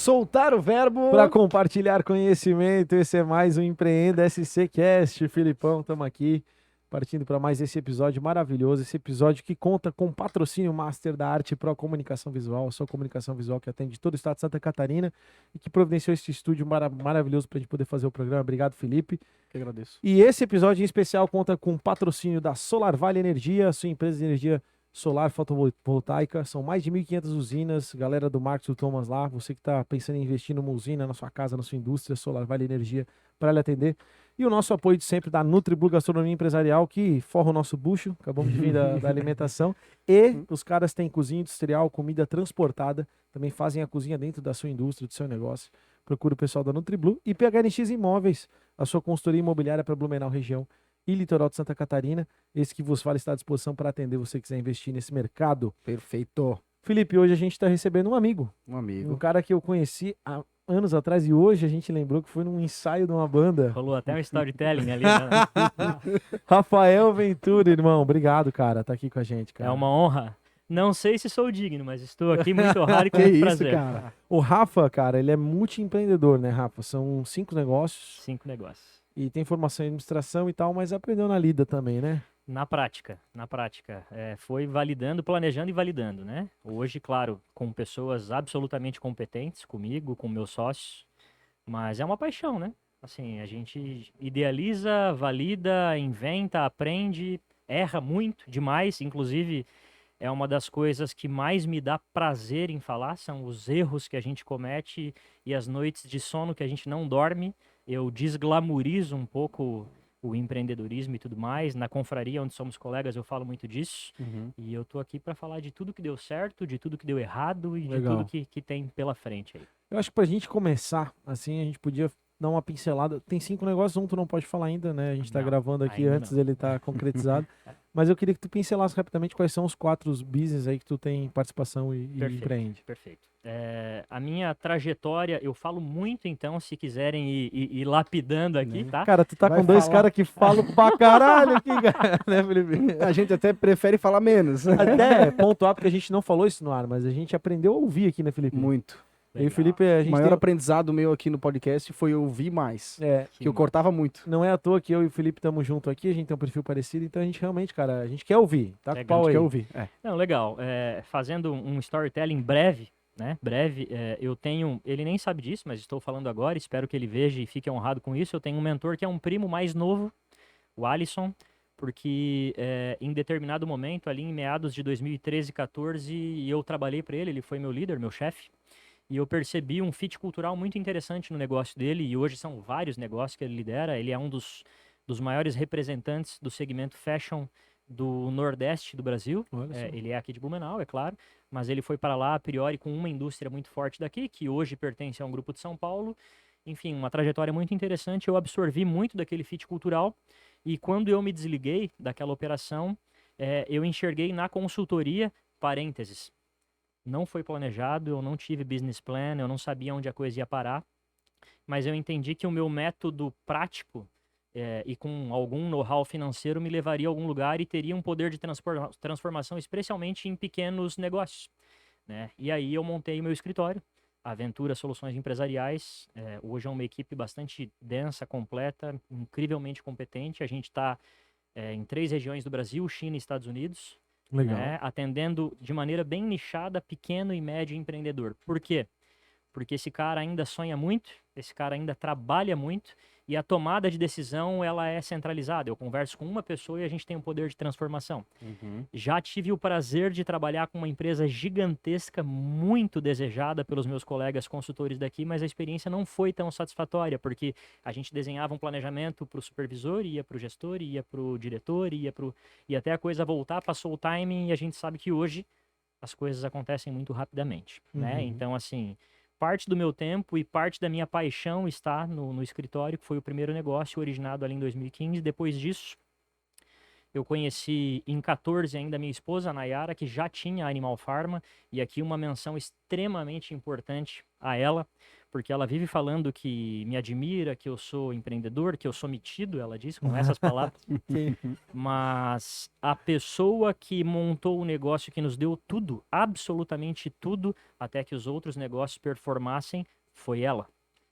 soltar o verbo para compartilhar conhecimento. Esse é mais um Empreenda SC Cast. Filipão, estamos aqui partindo para mais esse episódio maravilhoso, esse episódio que conta com patrocínio master da Arte Pro Comunicação Visual, a sua comunicação visual que atende todo o estado de Santa Catarina e que providenciou esse estúdio maravilhoso para a gente poder fazer o programa. Obrigado, Felipe. Que agradeço. E esse episódio em especial conta com patrocínio da Solar Vale Energia, sua empresa de energia solar fotovoltaica. São mais de 1.500 usinas. Galera do Marcos e do Thomas lá, você que está pensando em investir numa usina, na sua casa, na sua indústria, Solar Vale Energia para lhe atender. E o nosso apoio de sempre da NutriBlue Gastronomia Empresarial, que forra o nosso bucho, acabamos de vir da alimentação. E os caras têm cozinha industrial, comida transportada, também fazem a cozinha dentro da sua indústria, do seu negócio. Procura o pessoal da NutriBlue. E PHNX Imóveis, a sua consultoria imobiliária para Blumenau região e litoral de Santa Catarina. Esse que vos fala está à disposição para atender você que quiser investir nesse mercado. Perfeito. Felipe, hoje a gente está recebendo um amigo. Um cara que eu conheci há anos atrás e hoje a gente lembrou que foi num ensaio de uma banda. Rolou até um storytelling ali, né? Rafael Ventura, irmão. Obrigado, cara. Tá aqui com a gente, cara. É uma honra. Não sei se sou digno, mas estou aqui muito honrado e com Que muito isso, prazer. cara. O Rafa, cara, ele é multiempreendedor, né, Rafa? São 5 negócios 5 negócios. e tem formação em administração e tal, mas aprendeu na lida também, né? Na prática. Foi validando, planejando e validando, né? Hoje, claro, com pessoas absolutamente competentes comigo, com meus sócios, mas é uma paixão, né? Assim, a gente idealiza, valida, inventa, aprende, erra muito, demais, inclusive é uma das coisas que mais me dá prazer em falar, são os erros que a gente comete e as noites de sono que a gente não dorme. Eu desglamorizo um pouco o empreendedorismo e tudo mais. Na confraria, onde somos colegas, eu falo muito disso. E eu tô aqui para falar de tudo que deu certo, de tudo que deu errado e Legal. de tudo que tem pela frente aí. Eu acho que pra gente começar, assim, a gente podia dar uma pincelada. Tem 5 negócios, tu não pode falar ainda, né? A gente tá Não, gravando aqui ainda antes não. dele tá concretizado. Mas eu queria que tu pincelasse rapidamente quais são os 4 business aí que tu tem participação e empreende. Perfeito. A minha trajetória, eu falo muito, então, se quiserem ir lapidando aqui, tá? Cara, tu tá Vai com 2 falar. caras que falam pra caralho aqui, cara, né, Felipe? A gente até prefere falar menos. Até pontuar, porque a gente não falou isso no ar, mas a gente aprendeu a ouvir aqui, né, Felipe? Muito. Eu e o Legal. Felipe, a O gente maior tem... aprendizado meu aqui no podcast foi ouvir mais. Que eu massa. cortava muito. Não é à toa que eu e o Felipe estamos junto aqui, a gente tem um perfil parecido, então a gente realmente, cara, a gente quer ouvir, tá com o Legal. pau aí. Quer ouvir? É. Não, legal. Fazendo um storytelling breve, né? Eu tenho, ele nem sabe disso, mas estou falando agora, espero que ele veja e fique honrado com isso. Eu tenho um mentor que é um primo mais novo, o Alisson, porque em determinado momento, ali em meados de 2013, 14, eu trabalhei para ele foi meu líder, meu chefe, e eu percebi um fit cultural muito interessante no negócio dele, e hoje são vários negócios que ele lidera. Ele é um dos maiores representantes do segmento fashion do Nordeste do Brasil. Olha só. Ele é aqui de Blumenau, é claro, mas ele foi para lá a priori com uma indústria muito forte daqui, que hoje pertence a um grupo de São Paulo. Enfim, uma trajetória muito interessante. Eu absorvi muito daquele fit cultural, e quando eu me desliguei daquela operação, eu enxerguei na consultoria, parênteses, não foi planejado, eu não tive business plan, eu não sabia onde a coisa ia parar, mas eu entendi que o meu método prático e com algum know-how financeiro me levaria a algum lugar e teria um poder de transformação, especialmente em pequenos negócios, né? E aí eu montei o meu escritório, Aventura Soluções Empresariais. Hoje é uma equipe bastante densa, completa, incrivelmente competente. A gente está em 3 regiões do Brasil, China e Estados Unidos. Legal. Né, atendendo de maneira bem nichada pequeno e médio empreendedor. Por quê? Porque esse cara ainda sonha muito, esse cara ainda trabalha muito e a tomada de decisão ela é centralizada. Eu converso com uma pessoa e a gente tem um poder de transformação. Já tive o prazer de trabalhar com uma empresa gigantesca, muito desejada pelos meus colegas consultores daqui, mas a experiência não foi tão satisfatória, porque a gente desenhava um planejamento para o supervisor, ia para o gestor, ia para o diretor, e até a coisa voltar, passou o timing, e a gente sabe que hoje as coisas acontecem muito rapidamente, né? Então, assim, parte do meu tempo e parte da minha paixão está no escritório, que foi o primeiro negócio originado ali em 2015. Depois disso, eu conheci em 14 ainda minha esposa, a Nayara, que já tinha Animal Pharma, e aqui uma menção extremamente importante a ela, porque ela vive falando que me admira, que eu sou empreendedor, que eu sou metido, ela diz com essas palavras. Mas a pessoa que montou o negócio que nos deu tudo, absolutamente tudo, até que os outros negócios performassem, foi ela.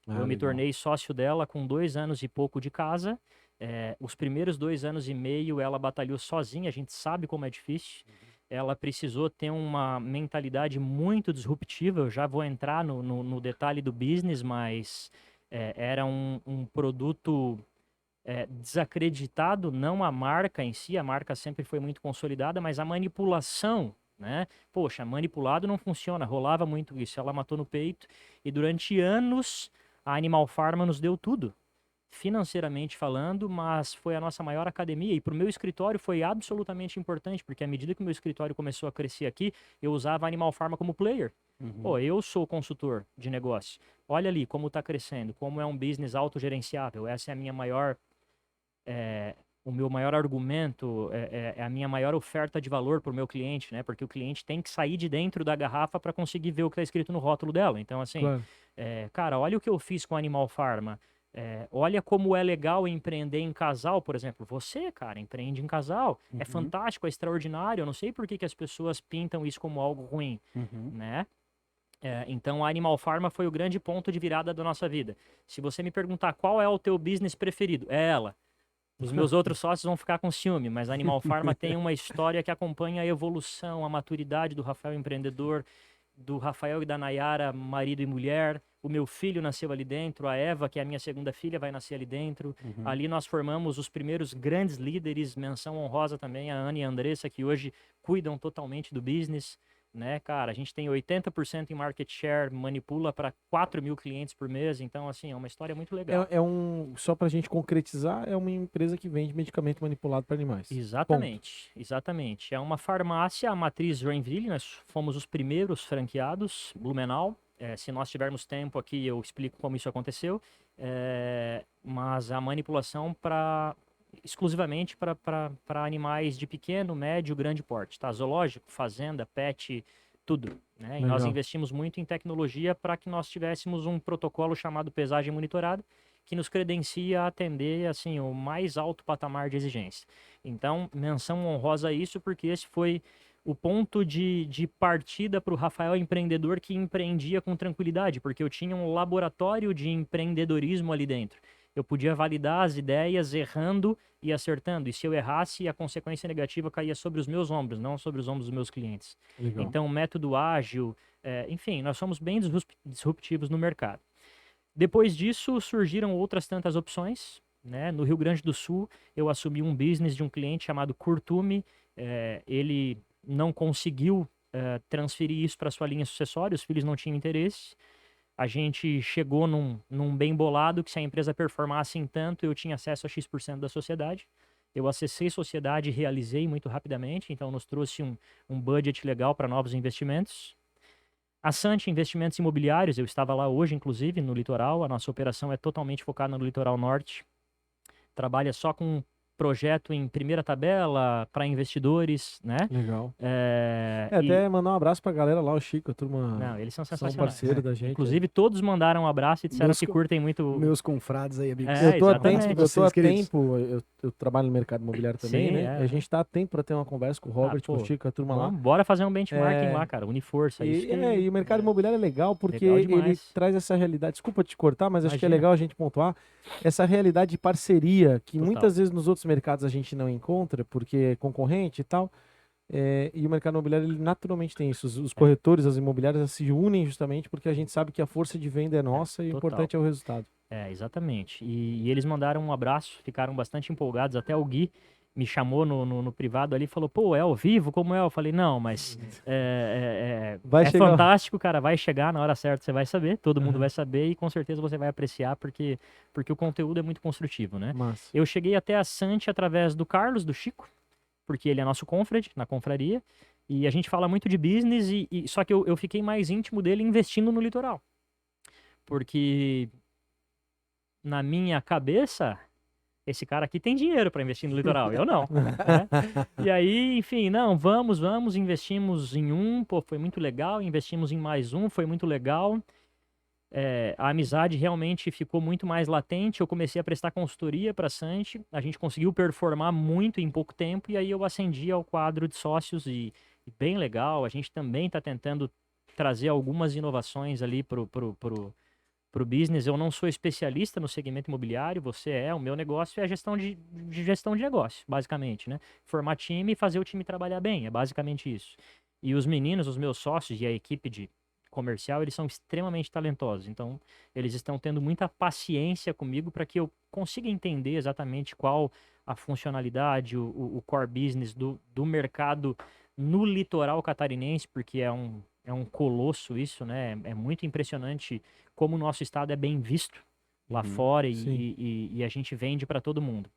Eu me tornei sócio dela com 2 anos e pouco de casa. Os primeiros 2 anos e meio ela batalhou sozinha, a gente sabe como é difícil. Ela precisou ter uma mentalidade muito disruptiva. Eu já vou entrar no detalhe do business, mas era um produto desacreditado, não a marca em si, a marca sempre foi muito consolidada, mas a manipulação, né? Poxa, manipulado não funciona, rolava muito isso. Ela matou no peito e durante anos a Animal Pharma nos deu tudo, financeiramente falando, mas foi a nossa maior academia e para o meu escritório foi absolutamente importante, porque à medida que o meu escritório começou a crescer aqui, eu usava a Animal Pharma como player. Pô, eu sou consultor de negócio. Olha ali como está crescendo, como é um business autogerenciável. Essa é a minha maior, o meu maior argumento, é a minha maior oferta de valor para o meu cliente, né? Porque o cliente tem que sair de dentro da garrafa para conseguir ver o que está escrito no rótulo dela. Então, assim, Claro. cara, olha o que eu fiz com a Animal Pharma. Olha como é legal empreender em casal, por exemplo. Você, cara, empreende em casal. É fantástico, é extraordinário. Eu não sei por que as pessoas pintam isso como algo ruim, né? Então, a Animal Pharma foi o grande ponto de virada da nossa vida. Se você me perguntar qual é o teu business preferido, é ela. Os meus outros sócios vão ficar com ciúme, mas a Animal Pharma tem uma história que acompanha a evolução, a maturidade do Rafael empreendedor, do Rafael e da Nayara, marido e mulher. O meu filho nasceu ali dentro, a Eva, que é a minha segunda filha, vai nascer ali dentro. Ali nós formamos os primeiros grandes líderes, menção honrosa também, a Ana e a Andressa, que hoje cuidam totalmente do business, né, cara? A gente tem 80% em market share, manipula para 4 mil clientes por mês, então, assim, é uma história muito legal. Só pra gente concretizar, é uma empresa que vende medicamento manipulado para animais. Exatamente, exatamente. É uma farmácia, a matriz Joinville, nós fomos os primeiros franqueados, Blumenau. Se nós tivermos tempo aqui, eu explico como isso aconteceu. Mas a manipulação exclusivamente para animais de pequeno, médio, grande porte, tá? Zoológico, fazenda, pet, tudo, né? E nós investimos muito em tecnologia para que nós tivéssemos um protocolo chamado pesagem monitorada, que nos credencia a atender, assim, o mais alto patamar de exigência. Então, menção honrosa a isso, porque esse foi o ponto de partida para o Rafael empreendedor que empreendia com tranquilidade, porque eu tinha um laboratório de empreendedorismo ali dentro. Eu podia validar as ideias errando e acertando. E se eu errasse, a consequência negativa caía sobre os meus ombros, não sobre os ombros dos meus clientes. Legal. Então, método ágil, enfim, nós somos bem disruptivos no mercado. Depois disso, surgiram outras tantas opções, né? No Rio Grande do Sul, eu assumi um business de um cliente chamado Curtume. Ele não conseguiu transferir isso para sua linha sucessória, os filhos não tinham interesse. A gente chegou num bem bolado que se a empresa performasse em tanto, eu tinha acesso a X% da sociedade. Eu acessei sociedade e realizei muito rapidamente, então nos trouxe um budget legal para novos investimentos. A Sante Investimentos Imobiliários, eu estava lá hoje, inclusive, no litoral. A nossa operação é totalmente focada no litoral norte. Trabalha só com projeto em primeira tabela para investidores, né? Legal. Até mandar um abraço pra galera lá, o Chico, a turma. Não, eles são são sensacionais. parceiro da gente. Inclusive, todos mandaram um abraço e disseram que curtem muito. Meus confrades aí, amigos. Eu tô a exatamente. tempo, Vocês, queridos. eu trabalho no mercado imobiliário também, Sim, né? A gente tá a tempo pra ter uma conversa com o Robert, com o pô, Chico, a turma lá. Bora fazer um benchmarking lá, cara. Uniforça. Isso E o mercado imobiliário é legal porque legal ele demais. traz essa realidade. Desculpa te cortar, mas acho que é Imagina. legal a gente pontuar essa realidade de parceria que Total. muitas vezes nos outros mercados a gente não encontra porque é concorrente e tal. E o mercado imobiliário ele naturalmente tem isso. Os corretores, as imobiliárias se unem justamente porque a gente sabe que a força de venda é nossa e o total. importante é o resultado. Exatamente. E eles mandaram um abraço, ficaram bastante empolgados. Até o Gui me chamou no privado ali e falou, pô, é ao vivo? Como é? Eu falei, não, mas Vai chegar. fantástico, cara. Vai chegar na hora certa, você vai saber. Todo mundo vai saber e com certeza você vai apreciar porque o conteúdo é muito construtivo, né? Massa. Eu cheguei até a Sante através do Carlos, do Chico, porque ele é nosso confrade na confraria. E a gente fala muito de business, só que eu fiquei mais íntimo dele investindo no litoral. Porque na minha cabeça, esse cara aqui tem dinheiro para investir no litoral, eu não. Né? E aí, enfim, não, vamos, investimos em foi muito legal, investimos em mais um, foi muito legal. a amizade realmente ficou muito mais latente. Eu comecei a prestar consultoria para a Santi, a gente conseguiu performar muito em pouco tempo, e aí eu ascendi ao quadro de sócios, e bem legal. A gente também está tentando trazer algumas inovações ali pro business. Eu não sou especialista no segmento imobiliário, o meu negócio é a gestão de negócio, basicamente, né? Formar time e fazer o time trabalhar bem, é basicamente isso. E os meninos, os meus sócios e a equipe de comercial, eles são extremamente talentosos, então eles estão tendo muita paciência comigo para que eu consiga entender exatamente qual a funcionalidade, o core business do mercado no litoral catarinense, porque é um colosso isso, né? É muito impressionante como o nosso estado é bem visto lá fora, e a gente vende para todo mundo.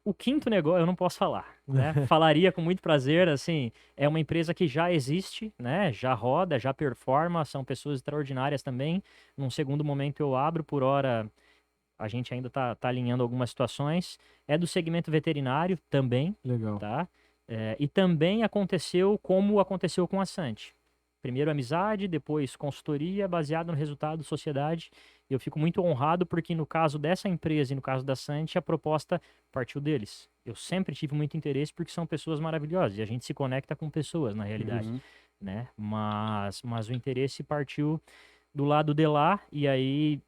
O quinto negócio eu não posso falar, né? Falaria com muito prazer, assim, é uma empresa que já existe, né? Já roda, já performa, são pessoas extraordinárias também. Num segundo momento eu abro, por hora a gente ainda tá alinhando algumas situações. É do segmento veterinário também, Legal. tá? E também aconteceu como aconteceu com a Santi. Primeiro amizade, depois consultoria, baseado no resultado sociedade. Eu fico muito honrado porque no caso dessa empresa e no caso da Santi, a proposta partiu deles. Eu sempre tive muito interesse porque são pessoas maravilhosas e a gente se conecta com pessoas na realidade, né? Mas o interesse partiu do lado de lá, e aí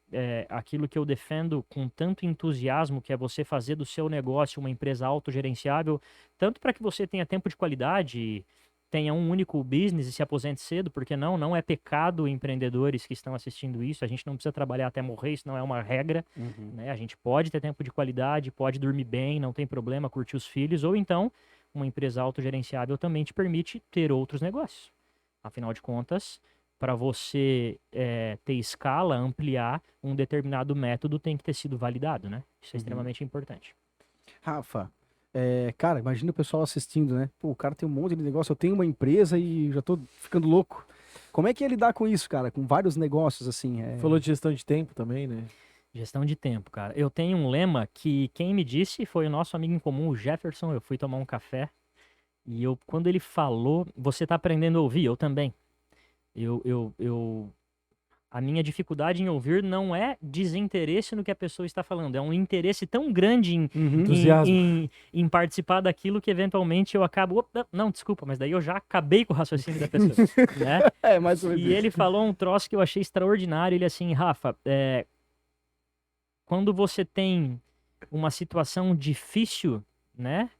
aquilo que eu defendo com tanto entusiasmo, que é você fazer do seu negócio uma empresa autogerenciável, tanto para que você tenha tempo de qualidade, tenha um único business e se aposente cedo, porque não é pecado empreendedores que estão assistindo isso, a gente não precisa trabalhar até morrer, isso não é uma regra, né? A gente pode ter tempo de qualidade, pode dormir bem, não tem problema, curtir os filhos, ou então uma empresa autogerenciável também te permite ter outros negócios. Afinal de contas, para você ter escala, ampliar, um determinado método tem que ter sido validado, né? Isso é extremamente importante. Rafa, cara, imagina o pessoal assistindo, né? Pô, o cara tem um monte de negócio, eu tenho uma empresa e já tô ficando louco. Como é que é lidar com isso, cara? Com vários negócios, assim? Falou de gestão de tempo também, né? Gestão de tempo, cara. Eu tenho um lema que quem me disse foi o nosso amigo em comum, o Jefferson. Eu fui tomar um café e quando ele falou, você tá aprendendo a ouvir, eu também. A minha dificuldade em ouvir não é desinteresse no que a pessoa está falando, é um interesse tão grande em participar daquilo que eventualmente eu acabo. Opa, não, desculpa, mas daí eu já acabei com o raciocínio da pessoa, né? Mais ou menos. E ele falou um troço que eu achei extraordinário. Ele assim, Rafa, quando você tem uma situação difícil, né?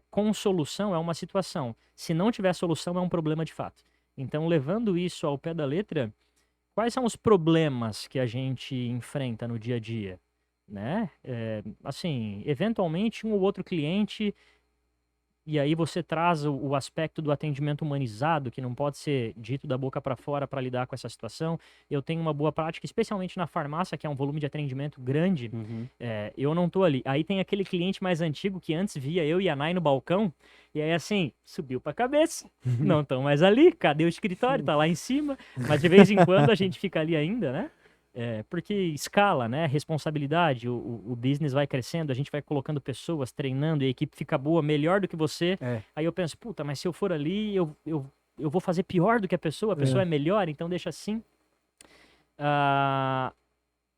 Com solução é uma situação. Se não tiver solução, é um problema de fato. Então, levando isso ao pé da letra, quais são os problemas que a gente enfrenta no dia a dia, né? Assim, eventualmente um ou outro cliente, e aí você traz o aspecto do atendimento humanizado, que não pode ser dito da boca para fora para lidar com essa situação. Eu tenho uma boa prática, especialmente na farmácia, que é um volume de atendimento grande. Eu não tô ali. Aí tem aquele cliente mais antigo que antes via eu e a Nai no balcão, e aí assim, subiu pra cabeça. Não estão mais ali, cadê o escritório? Tá lá em cima. Mas de vez em quando a gente fica ali ainda, né? Porque escala, né? Responsabilidade, o business vai crescendo, a gente vai colocando pessoas, treinando, e a equipe fica boa, melhor do que você. Aí eu penso, puta, mas se eu for ali, eu vou fazer pior do que a pessoa é melhor, então deixa assim.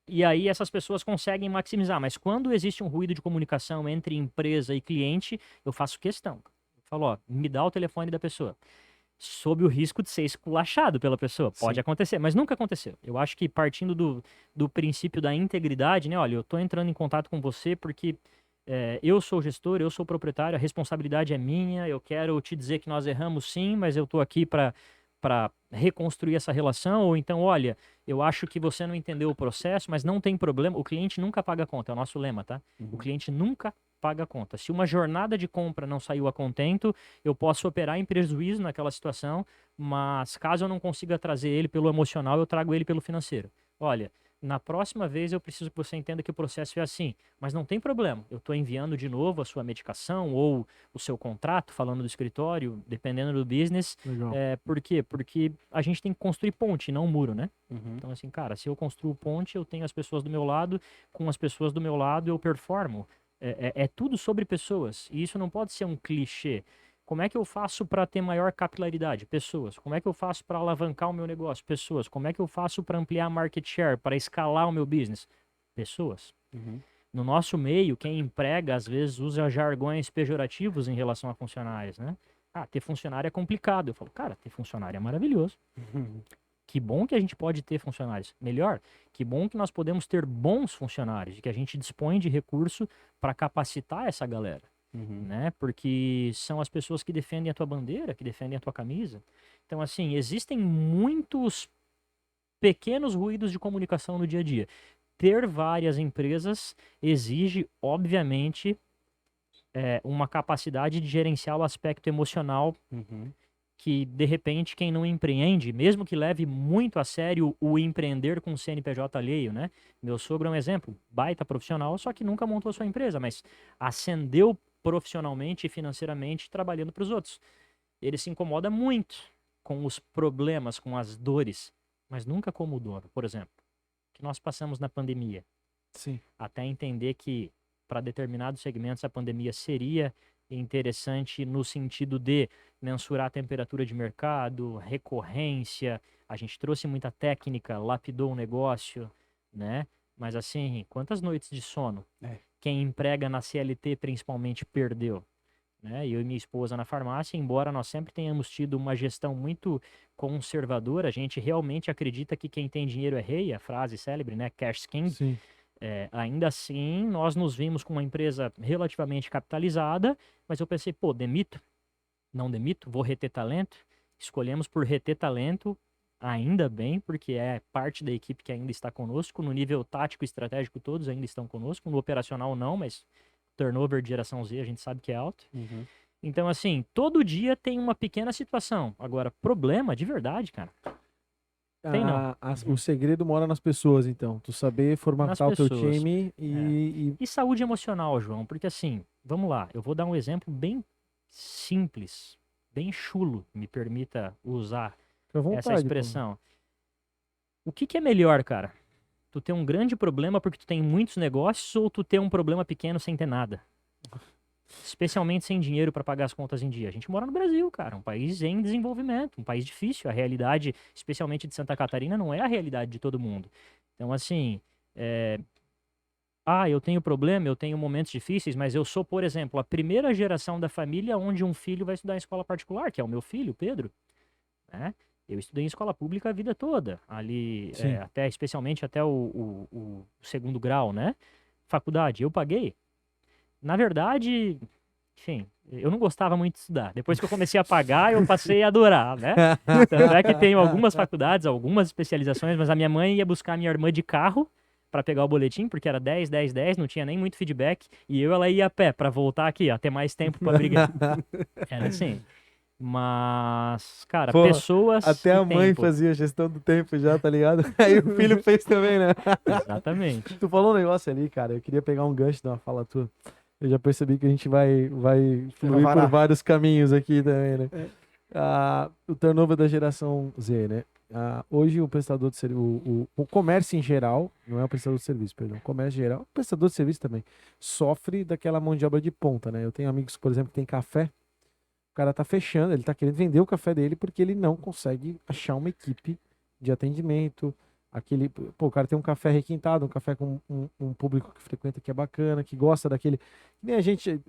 E aí essas pessoas conseguem maximizar, mas quando existe um ruído de comunicação entre empresa e cliente, eu faço questão. Eu falo, ó, me dá o telefone da pessoa. Sob o risco de ser esculachado pela pessoa. Pode acontecer, mas nunca aconteceu. Eu acho que partindo do princípio da integridade, né? Olha, eu tô entrando em contato com você porque eu sou o gestor, eu sou o proprietário, a responsabilidade é minha, eu quero te dizer que nós erramos sim, mas eu tô aqui para reconstruir essa relação, ou então, olha, eu acho que você não entendeu o processo, mas não tem problema, o cliente nunca paga a conta, é o nosso lema, tá? O cliente nunca paga a conta. Se uma jornada de compra não saiu a contento, eu posso operar em prejuízo naquela situação, mas caso eu não consiga trazer ele pelo emocional, eu trago ele pelo financeiro. Olha, na próxima vez eu preciso que você entenda que o processo é assim, mas não tem problema. Eu estou enviando de novo a sua medicação ou o seu contrato, falando do escritório, dependendo do business. Por quê? Porque a gente tem que construir ponte, não muro, né? Então, assim, cara, se eu construo ponte, eu tenho as pessoas do meu lado, com as pessoas do meu lado eu performo. É tudo sobre pessoas, e isso não pode ser um clichê. Como é que eu faço para ter maior capilaridade? Pessoas. Como é que eu faço para alavancar o meu negócio? Pessoas. Como é que eu faço para ampliar market share, para escalar o meu business? Pessoas. No nosso meio, quem emprega, às vezes, usa jargões pejorativos em relação a funcionários, né? Ah, ter funcionário é complicado. Eu falo, cara, ter funcionário é maravilhoso. Que bom que a gente pode ter funcionários. Melhor, que bom que nós podemos ter bons funcionários e que a gente dispõe de recurso para capacitar essa galera, né? Porque são as pessoas que defendem a tua bandeira, que defendem a tua camisa. Então, assim, existem muitos pequenos ruídos de comunicação no dia a dia. Ter várias empresas exige, obviamente, uma capacidade de gerenciar o aspecto emocional que, de repente, quem não empreende, mesmo que leve muito a sério o empreender com o CNPJ alheio, né? Meu sogro é um exemplo, baita profissional, só que nunca montou sua empresa, mas ascendeu profissionalmente e financeiramente trabalhando para os outros. Ele se incomoda muito com os problemas, com as dores, mas nunca como o dono. Por exemplo, que nós passamos na pandemia, Sim. até entender que para determinados segmentos a pandemia seria interessante no sentido de mensurar a temperatura de mercado, recorrência, a gente trouxe muita técnica, lapidou o negócio, né? Mas assim, quantas noites de sono quem emprega na CLT principalmente perdeu? Né? Eu e minha esposa na farmácia, embora nós sempre tenhamos tido uma gestão muito conservadora, a gente realmente acredita que quem tem dinheiro é rei, a frase célebre, né? Cash king. Sim. Ainda assim, nós nos vimos com uma empresa relativamente capitalizada, mas eu pensei, pô, demito? Não demito? Vou reter talento? Escolhemos por reter talento, ainda bem, porque é parte da equipe que ainda está conosco, no nível tático e estratégico todos ainda estão conosco, no operacional não, mas turnover de geração Z a gente sabe que é alto. Então, assim, todo dia tem uma pequena situação. Agora, problema de verdade, cara. Tem não. O segredo mora nas pessoas, então. Tu saber formatar o teu pessoas. time e... E saúde emocional, João, porque assim, vamos lá, eu vou dar um exemplo bem simples, bem chulo, me permita usar Fica à vontade, essa expressão. O que é melhor, cara? Tu ter um grande problema porque tu tem muitos negócios ou tu ter um problema pequeno sem ter nada? Especialmente sem dinheiro para pagar as contas em dia. A gente mora no Brasil, cara, um país em desenvolvimento, um país difícil. A realidade, especialmente de Santa Catarina, não é a realidade de todo mundo. Então, assim, eu tenho problema, eu tenho momentos difíceis, mas eu sou, por exemplo, a primeira geração da família onde um filho vai estudar em escola particular, que é o meu filho, Pedro, né? Eu estudei em escola pública a vida toda, ali, especialmente até o segundo grau, né? Faculdade, eu paguei. Na verdade, enfim, eu não gostava muito de estudar. Depois que eu comecei a pagar, eu passei a adorar, né? Tanto é que tenho algumas faculdades, algumas especializações, mas a minha mãe ia buscar a minha irmã de carro para pegar o boletim, porque era 10, 10, 10, não tinha nem muito feedback, e ela ia a pé para voltar aqui, ó, ter mais tempo para brigar. Era assim. Mas, cara, Pô, pessoas até a mãe tempo. fazia gestão do tempo já, tá ligado? Aí o filho fez também, né? Exatamente. Tu falou um negócio ali, cara, eu queria pegar um gancho de uma fala tua. Eu já percebi que a gente vai fluir por vários caminhos aqui também, né? O turnover da geração Z, né? Hoje o prestador de serviço, o comércio em geral, não é o prestador de serviço, perdão, o comércio em geral, o prestador de serviço também, sofre daquela mão de obra de ponta, né? Eu tenho amigos, por exemplo, que tem café, o cara tá fechando, ele tá querendo vender o café dele porque ele não consegue achar uma equipe de atendimento. O cara tem um café requintado, um café com um público que frequenta que é bacana, que gosta daquele. Nem a gente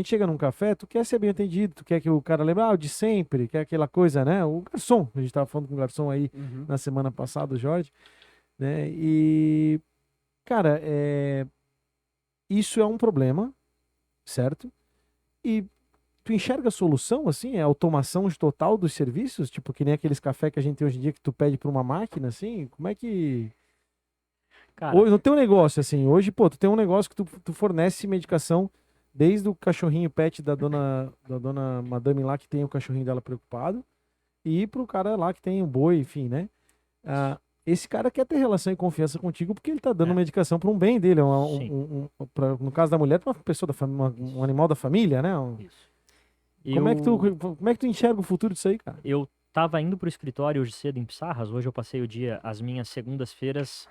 chega num café, tu quer ser bem atendido, tu quer que o cara lembre, o de sempre, quer aquela coisa, né? O garçom, a gente tava falando com o garçom aí na semana passada, o Jorge, né? E, cara, isso é um problema, certo? E tu enxerga a solução, assim, a automação total dos serviços? Tipo, que nem aqueles cafés que a gente tem hoje em dia que tu pede pra uma máquina, assim? Como é que... Cara, Hoje, no teu negócio, assim, hoje, pô, tu tem um negócio que tu fornece medicação desde o cachorrinho pet da dona Madame lá, que tem o cachorrinho dela preocupado, e pro cara lá que tem o boi, enfim, né? Esse cara quer ter relação e confiança contigo porque ele tá dando medicação para um bem dele, no caso da mulher, para uma pessoa da família, um animal da família, né? Isso. Como é que tu enxerga o futuro disso aí, cara? Eu tava indo pro escritório hoje cedo em Pissarras, hoje eu passei o dia, as minhas segundas-feiras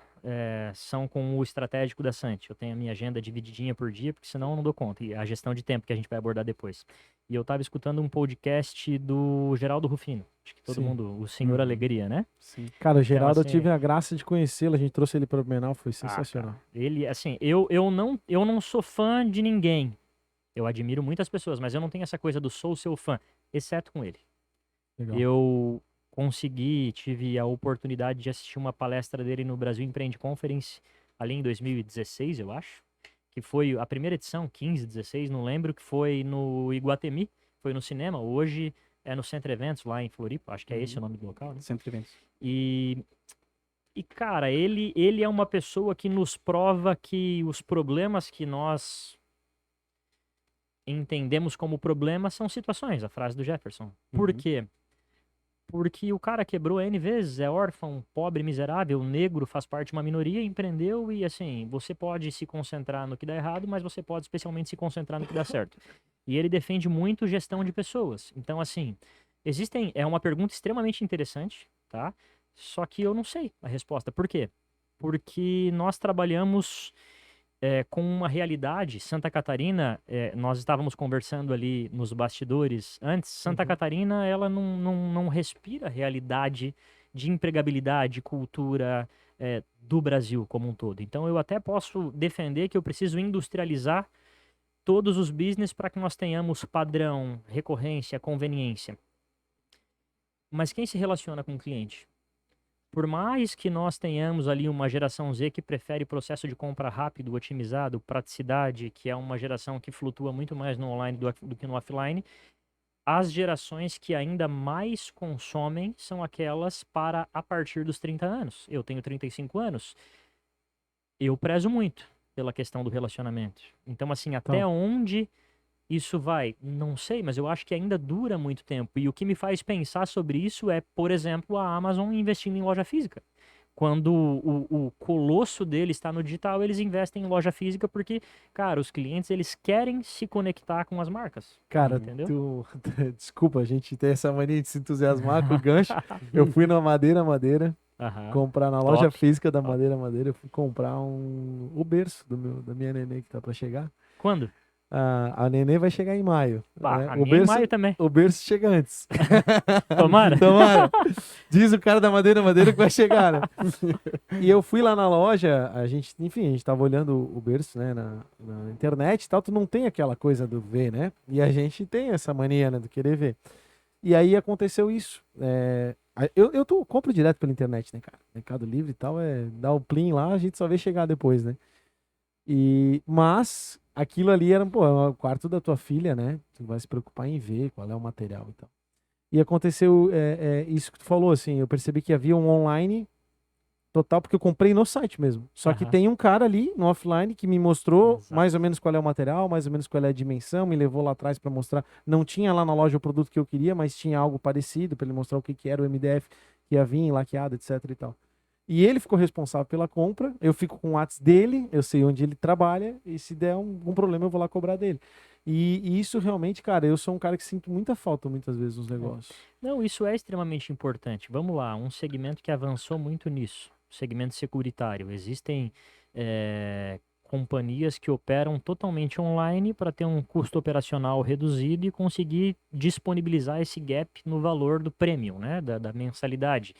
são com o estratégico da Sante. Eu tenho a minha agenda divididinha por dia, porque senão eu não dou conta. E a gestão de tempo que a gente vai abordar depois. E eu tava escutando um podcast do Geraldo Rufino. Acho que todo Sim. mundo, o Senhor Uhum. Alegria, né? Sim. Cara, o Geraldo, eu assim- tive a graça de conhecê-lo. A gente trouxe ele para o Blumenau, foi Ah, sensacional. cara, ele, assim, eu não sou fã de ninguém. Eu admiro muitas pessoas, mas eu não tenho essa coisa do sou seu fã, exceto com ele. Legal. Eu tive a oportunidade de assistir uma palestra dele no Brasil Empreende Conference, ali em 2016, eu acho, que foi a primeira edição, 15, 16, não lembro, que foi no Iguatemi, foi no cinema, hoje é no Centro Eventos, lá em Floripa, acho que é esse o nome do local, né? Centro de eventos. E, cara, ele é uma pessoa que nos prova que os problemas que nós entendemos como problema são situações, a frase do Jefferson. Por Uhum. quê? Porque o cara quebrou N vezes, é órfão, pobre, miserável, negro, faz parte de uma minoria, empreendeu e assim, você pode se concentrar no que dá errado, mas você pode especialmente se concentrar no que dá certo. E ele defende muito gestão de pessoas. Então, assim, é uma pergunta extremamente interessante, tá? Só que eu não sei a resposta. Por quê? Porque nós trabalhamos com uma realidade. Santa Catarina, nós estávamos conversando ali nos bastidores antes. Santa Catarina, ela não respira a realidade de empregabilidade, cultura do Brasil como um todo. Então, eu até posso defender que eu preciso industrializar todos os business para que nós tenhamos padrão, recorrência, conveniência. Mas quem se relaciona com o cliente? Por mais que nós tenhamos ali uma geração Z que prefere processo de compra rápido, otimizado, praticidade, que é uma geração que flutua muito mais no online do que no offline, as gerações que ainda mais consomem são aquelas para a partir dos 30 anos. Eu tenho 35 anos, eu prezo muito pela questão do relacionamento. Então, assim, até onde isso vai? Não sei, mas eu acho que ainda dura muito tempo. E o que me faz pensar sobre isso é, por exemplo, a Amazon investindo em loja física. Quando o colosso dele está no digital, eles investem em loja física porque, cara, os clientes, eles querem se conectar com as marcas. Cara, Entendeu? desculpa, a gente tem essa mania de se entusiasmar com o gancho. Eu fui na Madeira, Aham. comprar na loja Top, física da top. Madeira, eu fui comprar o berço da minha nenê que tá para chegar. Quando? A nenê vai chegar em maio. Bah, né? a minha em maio também. O berço chega antes. Tomara. Tomara. Diz o cara da Madeira que vai chegar, né? E eu fui lá na loja, a gente tava olhando o berço, né, na internet e tal, tu não tem aquela coisa do ver, né? E a gente tem essa mania, né, do querer ver. E aí aconteceu isso. Eu compro direto pela internet, né, cara? Mercado Livre e tal, dá o plim lá, a gente só vê chegar depois, né? Mas aquilo ali era, pô, é o quarto da tua filha, né? Tu vai se preocupar em ver qual é o material e tal. E aconteceu isso que tu falou, assim, eu percebi que havia um online total, porque eu comprei no site mesmo. Só que Aham. tem um cara ali no offline que me mostrou Exato. mais ou menos qual é o material, mais ou menos qual é a dimensão, me levou lá atrás para mostrar. Não tinha lá na loja o produto que eu queria, mas tinha algo parecido para ele mostrar o que era o MDF que ia vir, laqueado, etc e tal. E ele ficou responsável pela compra, eu fico com o WhatsApp dele, eu sei onde ele trabalha, e se der um problema eu vou lá cobrar dele. E isso realmente, cara, eu sou um cara que sinto muita falta muitas vezes nos negócios. Não, isso é extremamente importante. Vamos lá, um segmento que avançou muito nisso, o segmento securitário. Existem companhias que operam totalmente online para ter um custo operacional reduzido e conseguir disponibilizar esse gap no valor do premium, né, da mensalidade.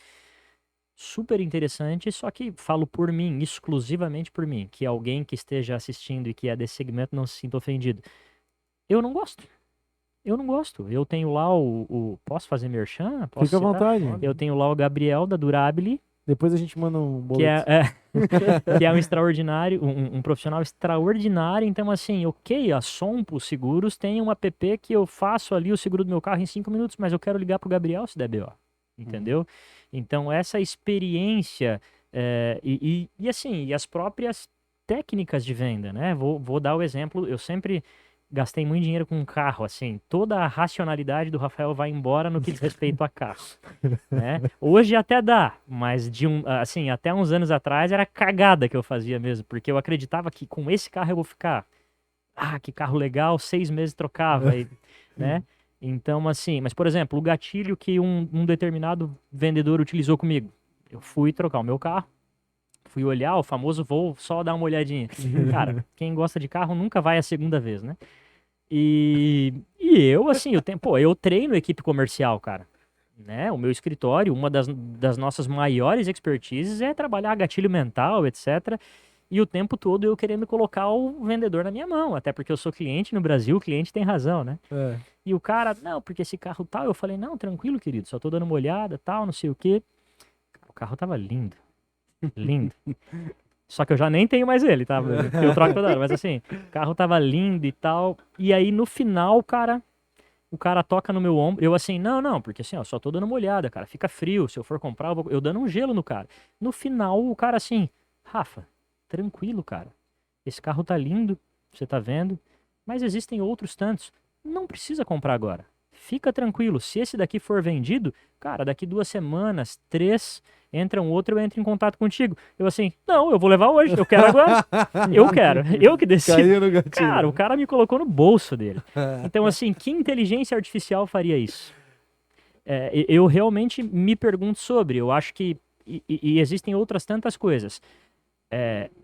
Super interessante, só que falo por mim, exclusivamente por mim, que alguém que esteja assistindo e que é desse segmento não se sinta ofendido. Eu não gosto. Eu não gosto. Eu tenho lá posso fazer merchan? Posso Fica à citar? vontade. Eu tenho lá o Gabriel da Durabile, Depois a gente manda um que boleto. que é um extraordinário, um profissional extraordinário. Então, assim, ok, a Sompo Seguros tem um app que eu faço ali o seguro do meu carro em 5 minutos, mas eu quero ligar pro Gabriel se der BO. Entendeu? Então, essa experiência e assim, e as próprias técnicas de venda, né? Vou dar o exemplo, eu sempre gastei muito dinheiro com um carro, assim, toda a racionalidade do Rafael vai embora no que diz respeito a carro, né? Hoje até dá, mas assim, até uns anos atrás era cagada que eu fazia mesmo, porque eu acreditava que com esse carro eu vou ficar, que carro legal, 6 meses trocava, né? Então, assim, mas por exemplo, o gatilho que um determinado vendedor utilizou comigo. Eu fui trocar o meu carro, fui olhar, o famoso vou só dar uma olhadinha. Cara, quem gosta de carro nunca vai a segunda vez, né? E eu, assim, eu treino equipe comercial, cara. Né? O meu escritório, uma das nossas maiores expertises é trabalhar gatilho mental, etc. E o tempo todo eu querendo colocar o vendedor na minha mão, até porque eu sou cliente no Brasil, o cliente tem razão, né? É. E o cara, não, porque esse carro tal, eu falei, não, tranquilo, querido, só tô dando uma olhada, tal, não sei o quê. O carro tava lindo, lindo. Só que eu já nem tenho mais ele, tá? Porque eu troco toda hora, mas assim, o carro tava lindo e tal. E aí no final, cara, o cara toca no meu ombro, eu assim, não, porque assim, ó, só tô dando uma olhada, cara, fica frio, se eu for comprar, eu dando um gelo no cara. No final, o cara assim, Rafa, tranquilo, cara, esse carro tá lindo, você tá vendo, mas existem outros tantos, não precisa comprar agora. Fica tranquilo, se esse daqui for vendido, cara, daqui 2 semanas, 3, entra um outro, eu entro em contato contigo. Eu assim, não, eu vou levar hoje, eu quero agora, eu quero, eu que decido. Caiu no gatilho. Cara, o cara me colocou no bolso dele. Então, assim, que inteligência artificial faria isso? Eu realmente me pergunto sobre. Eu acho que. E existem outras tantas coisas.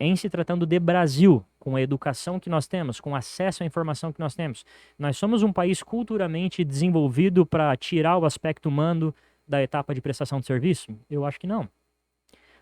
Em se tratando de Brasil, com a educação que nós temos, com o acesso à informação que nós temos, nós somos um país culturalmente desenvolvido para tirar o aspecto humano da etapa de prestação de serviço? Eu acho que não.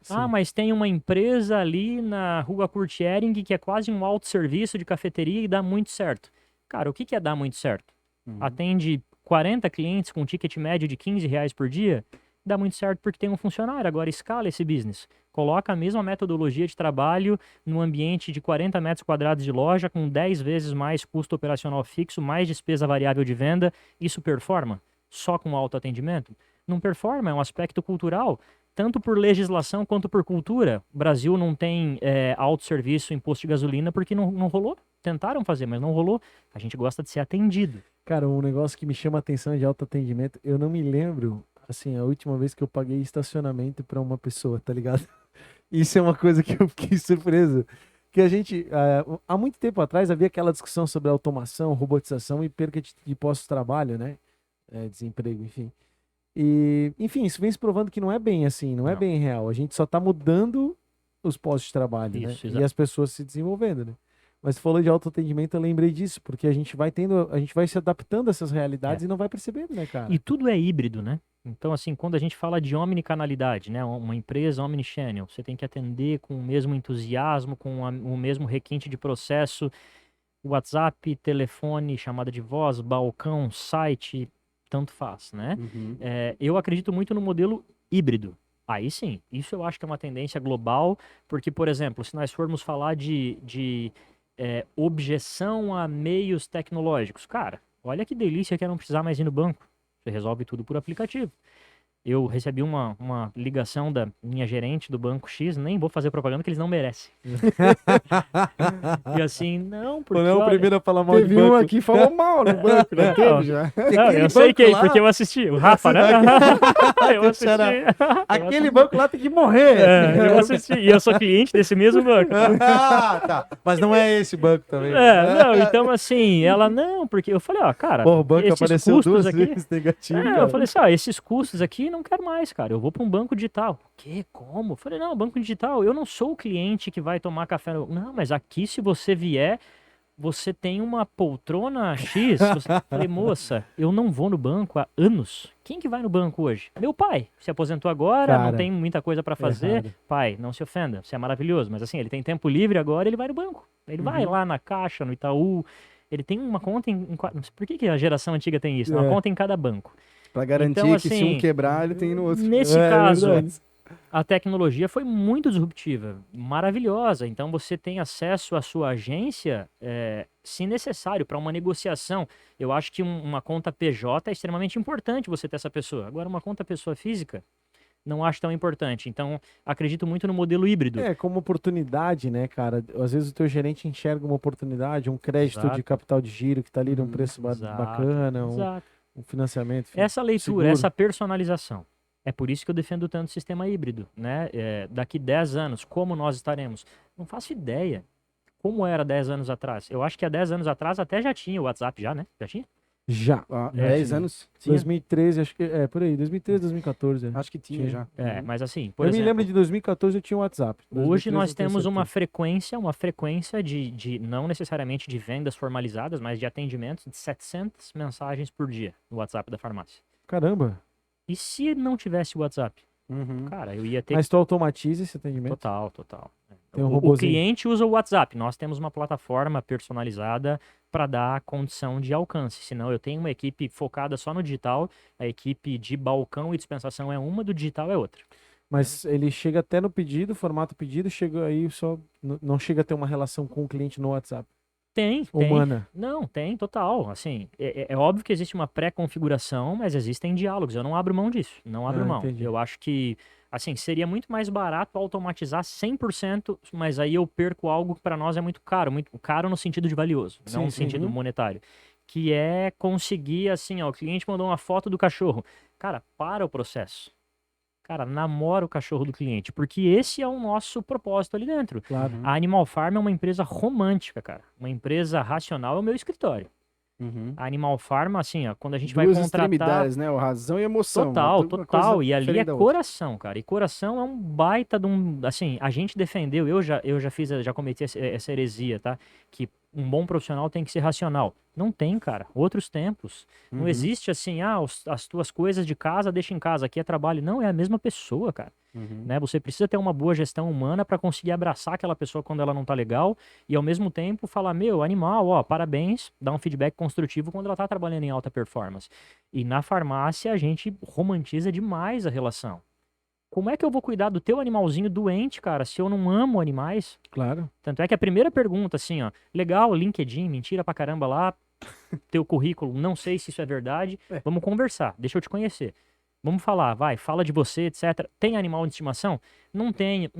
Ah, mas tem uma empresa ali na Rua Curtiering que é quase um autosserviço de cafeteria e dá muito certo. Cara, o que é dar muito certo? Atende 40 clientes com ticket médio de R$ 15 por dia? Dá muito certo porque tem um funcionário. Agora escala esse business. Coloca a mesma metodologia de trabalho num ambiente de 40 metros quadrados de loja com 10 vezes mais custo operacional fixo, mais despesa variável de venda. Isso performa? Só com autoatendimento? Não performa, é um aspecto cultural. Tanto por legislação quanto por cultura. O Brasil não tem autosserviço, imposto de gasolina, porque não rolou. Tentaram fazer, mas não rolou. A gente gosta de ser atendido. Cara, um negócio que me chama a atenção é de autoatendimento, eu não me lembro, assim, a última vez que eu paguei estacionamento pra uma pessoa, tá ligado? Isso é uma coisa que eu fiquei surpreso. Que a gente, há muito tempo atrás, havia aquela discussão sobre automação, robotização e perca de postos de trabalho, né? Desemprego, enfim. E, enfim, isso vem se provando que não é bem assim, não é Não. bem real. A gente só tá mudando os postos de trabalho, né? Isso, E exato. as pessoas se desenvolvendo, né? Mas você falou de autoatendimento, eu lembrei disso, porque a gente vai se adaptando a essas realidades e não vai percebendo, né, cara? E tudo é híbrido, né? Então, assim, quando a gente fala de omnicanalidade, né? Uma empresa omnichannel, você tem que atender com o mesmo entusiasmo, com o mesmo requinte de processo, WhatsApp, telefone, chamada de voz, balcão, site, tanto faz, né? Eu acredito muito no modelo híbrido. Aí sim, isso eu acho que é uma tendência global, porque, por exemplo, se nós formos falar de objeção a meios tecnológicos, cara, olha que delícia que é não precisar mais ir no banco. Você resolve tudo por aplicativo. Eu recebi uma ligação da minha gerente do banco X, nem vou fazer propaganda que eles não merecem. E assim, não, porque Não é o olha, primeiro a falar mal de Teve banco. um aqui que falou mal no banco, né? Não. Teve já. não, eu sei quem, porque eu assisti. O Rafa, né? eu assisti. Aquele banco lá tem que morrer. Eu assisti. E eu sou cliente desse mesmo banco. Ah, tá. Mas não é esse banco também. Não, então assim, ela não, porque eu falei, ó, cara, Pô, o banco esses apareceu custos duas aqui. vezes negativo, Eu cara. falei assim, ó, esses custos aqui não quero mais, cara. Eu vou para um banco digital. Que? Como? Eu falei, não, banco digital, eu não sou o cliente que vai tomar café. Não, mas aqui se você vier, você tem uma poltrona X. Falei, moça, eu não vou no banco há anos. Quem que vai no banco hoje? Meu pai. Se aposentou agora, não Cara, tem muita coisa para fazer. errado. Pai, não se ofenda, você é maravilhoso. Mas assim, ele tem tempo livre agora, ele vai no banco. Ele vai lá na Caixa, no Itaú. Ele tem uma conta Por que a geração antiga tem isso? Uma conta em cada banco. Pra garantir Então, que se assim, um quebrar, ele tem no outro. Nesse caso, verdade. a tecnologia foi muito disruptiva, maravilhosa. Então você tem acesso à sua agência, se necessário, para uma negociação. Eu acho que uma conta PJ é extremamente importante você ter essa pessoa. Agora, uma conta pessoa física, não acho tão importante. Então, acredito muito no modelo híbrido. Como oportunidade, né, cara? Às vezes o teu gerente enxerga uma oportunidade, um crédito Exato. de capital de giro que tá ali num preço Exato, bacana, exato. um financiamento. Enfim, Essa leitura, seguro. essa personalização. É por isso que eu defendo tanto o sistema híbrido, né? Daqui 10 anos, como nós estaremos? Não faço ideia como era 10 anos atrás. Eu acho que há 10 anos atrás até já tinha o WhatsApp já, né? Já tinha? Já. Há É, 10 sim. anos? Tinha? 2013, acho que por aí, 2013, 2014. Acho que tinha Tinha. já. Mas assim, por Eu exemplo, me lembro de 2014 eu tinha um WhatsApp. hoje 2013 nós não tenho temos uma certeza. frequência de não necessariamente de vendas formalizadas, mas de atendimentos de 700 mensagens por dia no WhatsApp da farmácia. Caramba. E se não tivesse o WhatsApp? Uhum. Cara, eu ia ter Mas tu automatiza esse atendimento? Total. Tem um O robozinho. cliente usa o WhatsApp. Nós temos uma plataforma personalizada para dar condição de alcance. Senão, eu tenho uma equipe focada só no digital. A equipe de balcão e dispensação é uma, do digital é outra. Mas ele chega até no pedido, formata o pedido, chega aí só. Não chega a ter uma relação com o cliente no WhatsApp. Tem. Humana. Não, tem, total. Assim, é óbvio que existe uma pré-configuração, mas existem diálogos. Eu não abro mão disso. Não abro mão. Entendi. Eu acho que, assim, seria muito mais barato automatizar 100%, mas aí eu perco algo que para nós é muito caro no sentido de valioso, Sim, não no sim. sentido Uhum. monetário. Que é conseguir, assim, ó, o cliente mandou uma foto do cachorro. Cara, para o processo. Cara, namora o cachorro do cliente, porque esse é o nosso propósito ali dentro. Claro. Uhum. A Animal Farm é uma empresa romântica, cara. Uma empresa racional é o meu escritório. Uhum. A Animal Farm, assim, ó, quando a gente vai Duas contratar... extremidades, né? O razão e emoção. Total, Uma coisa total. E ali é diferente da outra. coração, cara. E coração é um baita de um... Assim, a gente defendeu, já cometi essa heresia, tá? Que um bom profissional tem que ser racional. Não tem, cara. Outros tempos. Não Uhum. existe assim, as tuas coisas de casa, deixa em casa, aqui é trabalho. Não, é a mesma pessoa, cara. Uhum. Né? Você precisa ter uma boa gestão humana para conseguir abraçar aquela pessoa quando ela não tá legal e ao mesmo tempo falar, meu, animal, ó, parabéns, dar um feedback construtivo quando ela tá trabalhando em alta performance. E na farmácia a gente romantiza demais a relação. Como é que eu vou cuidar do teu animalzinho doente, cara, se eu não amo animais? Claro. Tanto é que a primeira pergunta, assim, ó, legal, LinkedIn, mentira pra caramba lá, teu currículo, não sei se isso é verdade, É. vamos conversar, deixa eu te conhecer. Vamos falar, vai, fala de você, etc. Tem animal de estimação? Não tenho.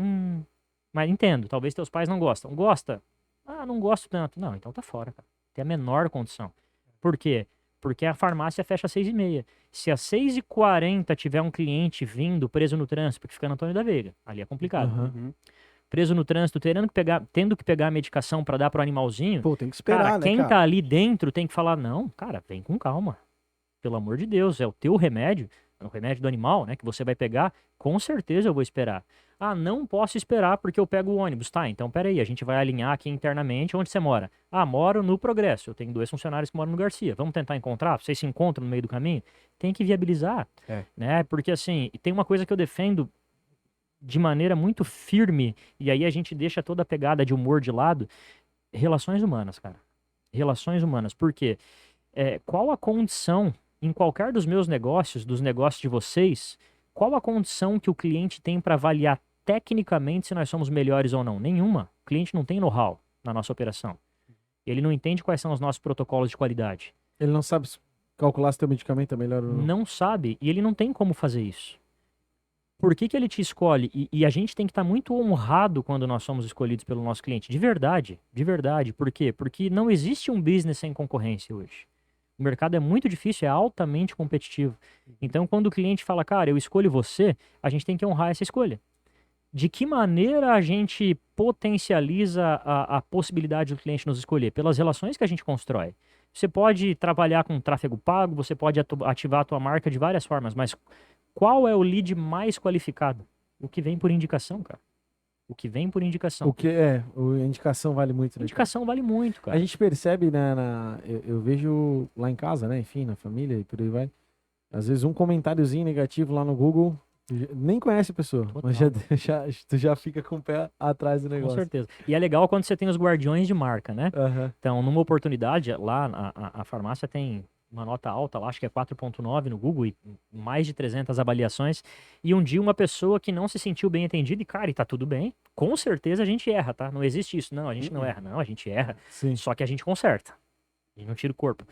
Mas entendo, talvez teus pais não gostam. Gosta? Ah, não gosto tanto. Não, então tá fora, cara. Tem a menor condição. Por quê? Porque a farmácia fecha às 6h30. Se às 6h40 tiver um cliente vindo preso no trânsito, porque fica no Antônio da Veiga, ali é complicado. Aham. Uhum. Preso no trânsito, tendo que pegar a medicação pra dar pro animalzinho, Pô, tem que esperar, cara, né, quem cara? tá ali dentro tem que falar, não, cara, vem com calma. Pelo amor de Deus, é o teu remédio, é o remédio do animal, né, que você vai pegar, com certeza eu vou esperar. Ah, não posso esperar porque eu pego o ônibus. Tá, então peraí, a gente vai alinhar aqui internamente onde você mora. Ah, moro no Progresso, eu tenho 2 funcionários que moram no Garcia. Vamos tentar encontrar? Vocês se encontram no meio do caminho? Tem que viabilizar, É. né, porque assim, tem uma coisa que eu defendo de maneira muito firme, e aí a gente deixa toda a pegada de humor de lado, relações humanas, cara. Relações humanas. Por quê? Qual a condição, em qualquer dos meus negócios, dos negócios de vocês, qual a condição que o cliente tem para avaliar tecnicamente se nós somos melhores ou não? Nenhuma. O cliente não tem know-how na nossa operação. Ele não entende quais são os nossos protocolos de qualidade. Ele não sabe calcular se teu medicamento é melhor ou não. Não sabe, e ele não tem como fazer isso. Por que que ele te escolhe? E a gente tem que estar muito honrado quando nós somos escolhidos pelo nosso cliente. De verdade, de verdade. Por quê? Porque não existe um business sem concorrência hoje. O mercado é muito difícil, é altamente competitivo. Então, quando o cliente fala, cara, eu escolho você, a gente tem que honrar essa escolha. De que maneira a gente potencializa a possibilidade do cliente nos escolher? Pelas relações que a gente constrói. Você pode trabalhar com tráfego pago, você pode ativar a tua marca de várias formas, mas qual é o lead mais qualificado? O que vem por indicação, cara. O que vem por indicação. O que é, a indicação vale muito, né? Indicação vale muito, A cara. gente percebe, né, eu vejo lá em casa, né, enfim, na família e por aí vai, às vezes um comentáriozinho negativo lá no Google, nem conhece a pessoa, mas tu já fica com o pé atrás do Com negócio. certeza. E é legal quando você tem os guardiões de marca, né? Aham. Então, numa oportunidade, lá a farmácia tem uma nota alta, lá acho que é 4.9 no Google e mais de 300 avaliações. E um dia uma pessoa que não se sentiu bem atendida e, cara, e tá tudo bem, com certeza a gente erra, tá? Não existe isso. Não, a gente não erra. Não, a gente erra. Sim. Só que a gente conserta. A gente não tira o corpo.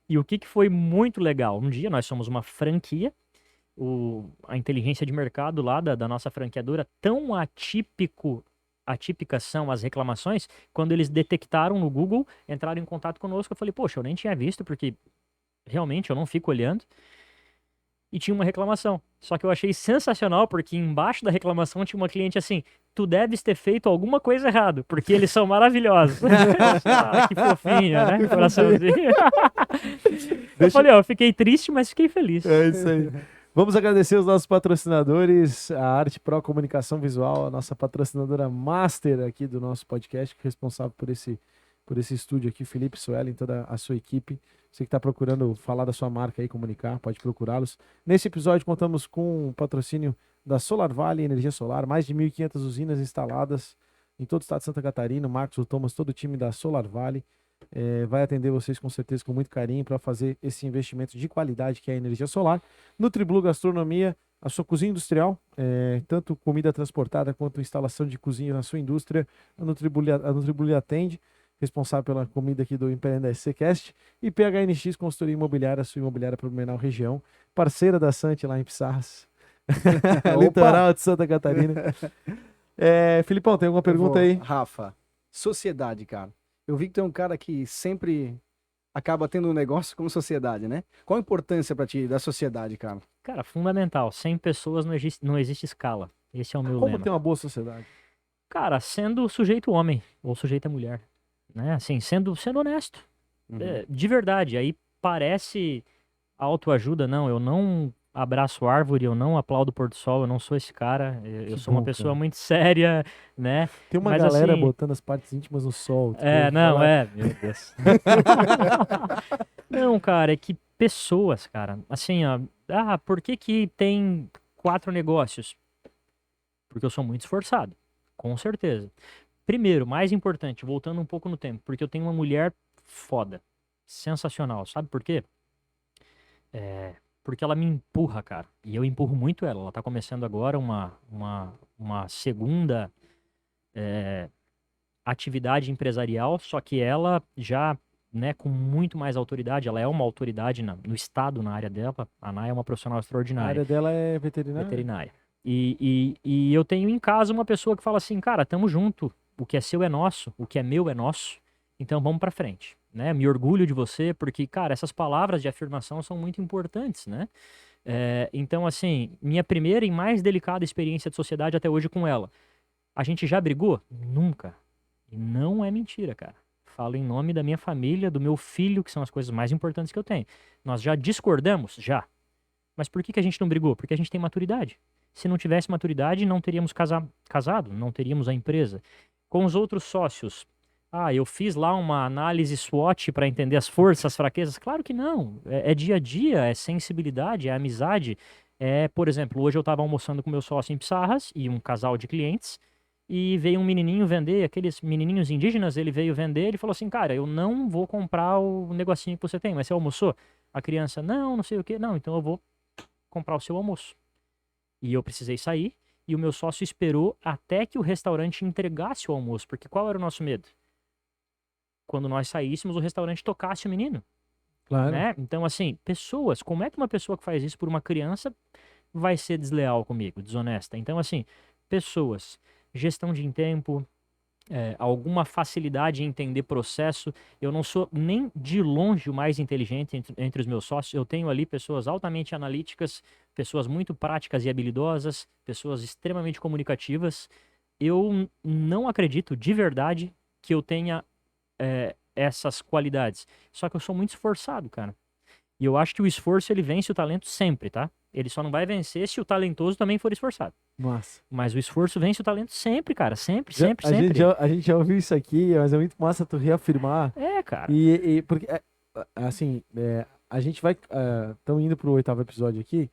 E o que foi muito legal? Um dia nós somos uma franquia, a inteligência de mercado lá da nossa franqueadora, tão atípicas são as reclamações, quando eles detectaram no Google, entraram em contato conosco, eu falei, poxa, eu nem tinha visto, porque realmente eu não fico olhando, e tinha uma reclamação. Só que eu achei sensacional, porque embaixo da reclamação tinha uma cliente assim, tu deves ter feito alguma coisa errada, porque eles são maravilhosos. Ah, que fofinha, né? Coraçãozinho. Eu falei, ó, eu fiquei triste, mas fiquei feliz. É isso aí. Vamos agradecer os nossos patrocinadores, a Arte Pro Comunicação Visual, a nossa patrocinadora master aqui do nosso podcast, que é responsável por esse estúdio aqui, Felipe Suelen, toda a sua equipe. Você que está procurando falar da sua marca aí, comunicar, pode procurá-los. Nesse episódio contamos com o patrocínio da Solar Vale Energia Solar, mais de 1.500 usinas instaladas em todo o estado de Santa Catarina. O Marcos, o Thomas, todo o time da Solar Vale vai atender vocês com certeza com muito carinho para fazer esse investimento de qualidade que é a energia solar. NutriBlue Gastronomia, a sua cozinha industrial, tanto comida transportada quanto instalação de cozinha na sua indústria, a NutriBlue atende, responsável pela comida aqui do Empreenda SCcast, e PHNX Consultoria Imobiliária, sua imobiliária para o Blumenau região, parceira da Sante lá em Pissarras, litoral de Santa Catarina. Filipão, tem alguma pergunta aí? Rafa, sociedade, cara. Eu vi que tu é um cara que sempre acaba tendo um negócio como sociedade, né? Qual a importância pra ti da sociedade, cara? Cara, fundamental. 100 pessoas não existe escala. Esse é o meu Como lema. ter uma boa sociedade? Cara, sendo sujeito homem ou sujeita mulher, né? Assim, sendo honesto. De verdade. Aí parece autoajuda. Não, eu não abraço árvore, eu não aplaudo o pôr do sol, eu não sou esse cara. Eu sou uma pessoa muito séria, né? Tem uma Mas, galera assim, botando as partes íntimas no sol. Meu Deus. Não, cara, é que pessoas, cara, assim, ó, por que tem 4 negócios? Porque eu sou muito esforçado, com certeza. Primeiro, mais importante, voltando um pouco no tempo, porque eu tenho uma mulher foda, sensacional, sabe por quê? Porque ela me empurra, cara, e eu empurro muito ela. Ela tá começando agora uma segunda atividade empresarial, só que ela já, né, com muito mais autoridade, ela é uma autoridade no estado, na área dela. A Nay é uma profissional A extraordinária. área dela é veterinária? Veterinária. E eu tenho em casa uma pessoa que fala assim, cara, tamo junto, o que é seu é nosso, o que é meu é nosso, então vamos pra frente, né? Me orgulho de você, porque, cara, essas palavras de afirmação são muito importantes, né? Então, assim, minha primeira e mais delicada experiência de sociedade até hoje com ela. A gente já brigou? Nunca. E não é mentira, cara. Falo em nome da minha família, do meu filho, que são as coisas mais importantes que eu tenho. Nós já discordamos? Já. Mas por que a gente não brigou? Porque a gente tem maturidade. Se não tivesse maturidade, não teríamos casado, não teríamos a empresa. Com os outros sócios, eu fiz lá uma análise SWOT para entender as forças, as fraquezas. Claro que não. É dia a dia, é sensibilidade, é amizade. Por exemplo, hoje eu estava almoçando com meu sócio em Pissarras e um casal de clientes. E veio um menininho vender, aqueles menininhos indígenas, ele veio vender, ele falou assim, cara, eu não vou comprar o negocinho que você tem, mas você almoçou? A criança, não sei o quê. Não, então eu vou comprar o seu almoço. E eu precisei sair, e o meu sócio esperou até que o restaurante entregasse o almoço, porque qual era o nosso medo? Quando nós saíssemos, o restaurante tocasse o menino. Claro. Né? Então, assim, pessoas, como é que uma pessoa que faz isso por uma criança vai ser desleal comigo, desonesta? Então, assim, pessoas, gestão de tempo, alguma facilidade em entender processo. Eu não sou nem de longe o mais inteligente entre os meus sócios. Eu tenho ali pessoas altamente analíticas, pessoas muito práticas e habilidosas, pessoas extremamente comunicativas. Eu não acredito de verdade que eu tenha essas qualidades. Só que eu sou muito esforçado, cara. E eu acho que o esforço, ele vence o talento sempre, tá? Ele só não vai vencer se o talentoso também for esforçado. Massa. Mas o esforço vence o talento sempre, cara. Sempre. A gente já ouviu isso aqui, mas é muito massa tu reafirmar. Cara. Porque, assim, a gente vai... Estamos indo pro 8º episódio aqui.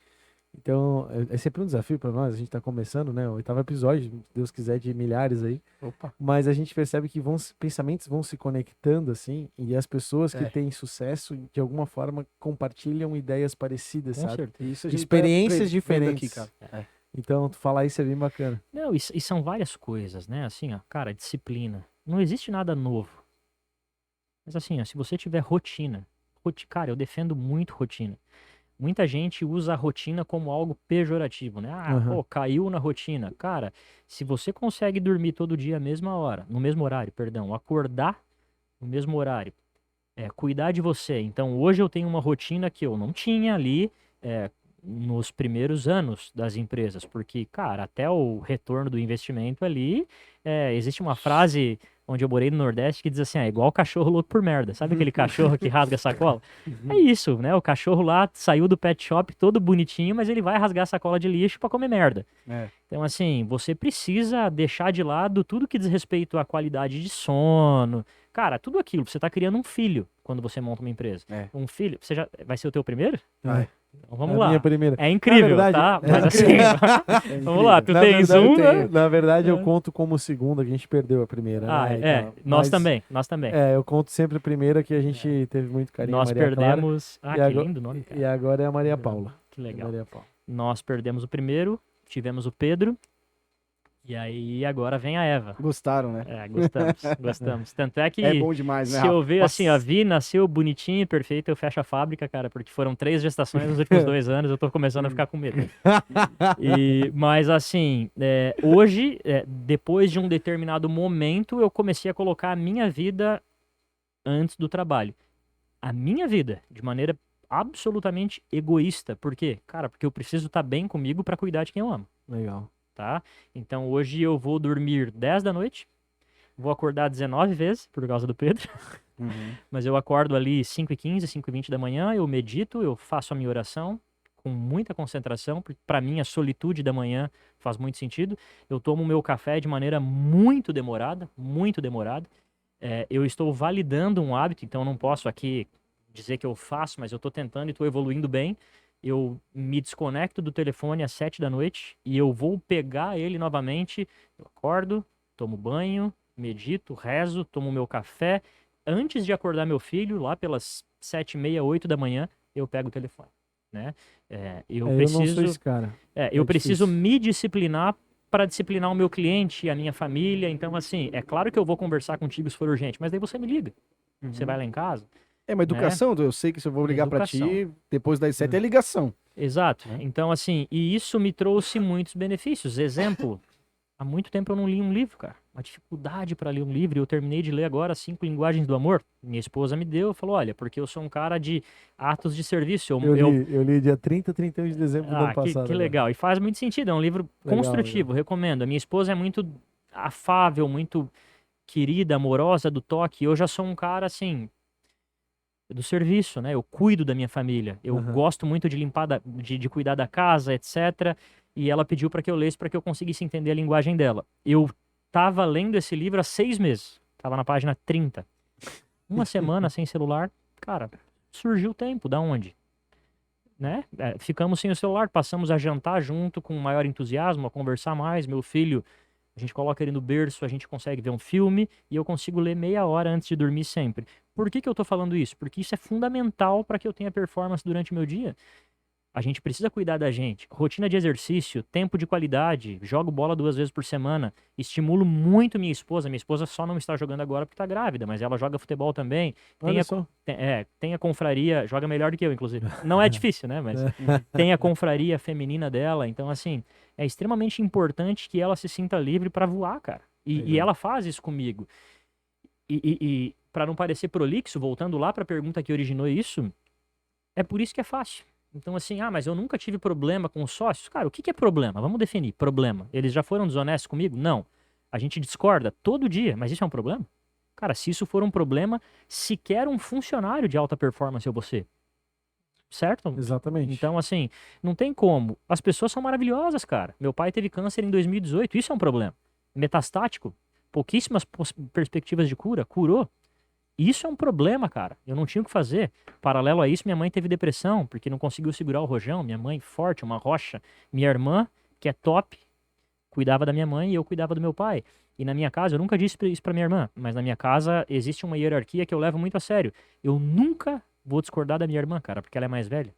Então, é sempre um desafio para nós. A gente tá começando, né? O 8º episódio, se Deus quiser, de milhares aí. Opa. Mas a gente percebe que pensamentos vão se conectando, assim. E as pessoas que têm sucesso, de alguma forma, compartilham ideias parecidas, Com sabe? certeza. Isso a gente Experiências tá diferentes. aqui, cara. Então, tu falar isso é bem bacana. Não, e são várias coisas, né? Assim, ó, cara, disciplina. Não existe nada novo. Mas assim, ó, se você tiver rotina, cara, eu defendo muito rotina. Muita gente usa a rotina como algo pejorativo, né? Pô, caiu na rotina. Cara, se você consegue dormir todo dia à mesma hora, no mesmo horário, perdão, acordar no mesmo horário, cuidar de você. Então, hoje eu tenho uma rotina que eu não tinha ali, nos primeiros anos das empresas, porque, cara, até o retorno do investimento ali, existe uma frase onde eu morei no Nordeste que diz assim, é igual cachorro louco por merda. Sabe aquele cachorro que rasga a sacola? É isso, né? O cachorro lá saiu do pet shop todo bonitinho, mas ele vai rasgar a sacola de lixo pra comer merda. É. Então, assim, você precisa deixar de lado tudo que diz respeito à qualidade de sono. Cara, tudo aquilo. Você tá criando um filho quando você monta uma empresa. É. Um filho. Você já vai ser o teu primeiro? Vai. Então vamos A lá. minha primeira. É incrível, Na verdade, tá? é Mas assim, vamos lá. Tu Na tens verdade, um, né? Na verdade, eu É. conto como segunda, que a gente perdeu a primeira, Ah, né? e tal. nós Mas, também, nós também. eu conto sempre a primeira, que a gente teve muito carinho. Nós Maria Clara, perdemos. Ah, e que agora- lindo nome, cara. e agora é a Maria Paula. Que legal. Maria Paula. Nós perdemos o primeiro, tivemos o Pedro, e aí agora vem a Eva. Gostaram, né? Gostamos, gostamos. Tanto é que É bom demais, né, se eu Rafa? ver assim, Nossa. a Vi nasceu bonitinho e perfeito, eu fecho a fábrica, cara, porque foram 3 gestações nos últimos 2 anos, eu tô começando a ficar com medo. Mas assim, hoje, depois de um determinado momento, eu comecei a colocar a minha vida antes do trabalho. A minha vida, de maneira absolutamente egoísta. Por quê? Cara, porque eu preciso estar bem comigo pra cuidar de quem eu amo, Legal. tá? Então hoje eu vou dormir 10 da noite, vou acordar 19 vezes por causa do Pedro, Uhum. mas eu acordo ali 5h15, 5h20 da manhã, eu medito, eu faço a minha oração com muita concentração, porque para mim a solitude da manhã faz muito sentido. Eu tomo o meu café de maneira muito demorada, muito demorada. Eu estou validando um hábito, então eu não posso aqui dizer que eu faço, mas eu estou tentando e estou evoluindo bem. Eu me desconecto do telefone às 7 da noite e eu vou pegar ele novamente. Eu acordo, tomo banho, medito, rezo, tomo meu café. Antes de acordar meu filho, lá pelas 7h30, 8 da manhã, eu pego o telefone, né? Eu Eu não preciso, sou esse cara. eu preciso difícil. me disciplinar para disciplinar o meu cliente, a minha família. Então, assim, é claro que eu vou conversar contigo se for urgente, mas daí você me liga. Você vai lá em casa. É uma educação, eu sei que se eu vou ligar pra Educação. ti, depois das 7 é ligação. Exato. Né? Então, assim, e isso me trouxe muitos benefícios. Exemplo, há muito tempo eu não li um livro, cara. Uma dificuldade para ler um livro. Eu terminei de ler agora 5 Linguagens do Amor. Minha esposa me deu, falou, olha, porque eu sou um cara de atos de serviço. Eu li dia 30, 31 de dezembro do ano passado. Que agora. legal. E faz muito sentido. É um livro Legal, construtivo, recomendo. A minha esposa é muito afável, muito querida, amorosa, do toque. Eu já sou um cara, assim, do serviço, né? Eu cuido da minha família. Eu Aham. gosto muito de limpar, de cuidar da casa, etc. E ela pediu para que eu lesse para que eu conseguisse entender a linguagem dela. Eu tava lendo esse livro há 6 meses. Tava na página 30. Uma semana sem celular, cara, surgiu o tempo. Da onde? Né? Ficamos sem o celular, passamos a jantar junto com maior entusiasmo, a conversar mais. Meu filho, a gente coloca ele no berço, a gente consegue ver um filme e eu consigo ler meia hora antes de dormir sempre. Por que eu tô falando isso? Porque isso é fundamental para que eu tenha performance durante o meu dia. A gente precisa cuidar da gente. Rotina de exercício, tempo de qualidade, jogo bola 2 vezes por semana, estimulo muito minha esposa. Minha esposa só não está jogando agora porque está grávida, mas ela joga futebol também. Olha só. Tem a confraria, joga melhor do que eu, inclusive. Não é difícil, né? Mas tem a confraria feminina dela. Então, assim, é extremamente importante que ela se sinta livre para voar, cara. E Legal. ela faz isso comigo. E para não parecer prolixo, voltando lá para a pergunta que originou isso, é por isso que é fácil. Então, assim, mas eu nunca tive problema com os sócios. Cara, o que é problema? Vamos definir. Problema. Eles já foram desonestos comigo? Não. A gente discorda todo dia, mas isso é um problema? Cara, se isso for um problema, sequer um funcionário de alta performance eu vou ser. Certo? Exatamente. Então, assim, não tem como. As pessoas são maravilhosas, cara. Meu pai teve câncer em 2018, isso é um problema. Metastático, pouquíssimas perspectivas de cura, curou. Isso é um problema, cara. Eu não tinha o que fazer. Paralelo a isso, minha mãe teve depressão, porque não conseguiu segurar o rojão. Minha mãe, forte, uma rocha. Minha irmã, que é top, cuidava da minha mãe e eu cuidava do meu pai. E na minha casa, eu nunca disse isso pra minha irmã, mas na minha casa existe uma hierarquia que eu levo muito a sério. Eu nunca vou discordar da minha irmã, cara, porque ela é mais velha.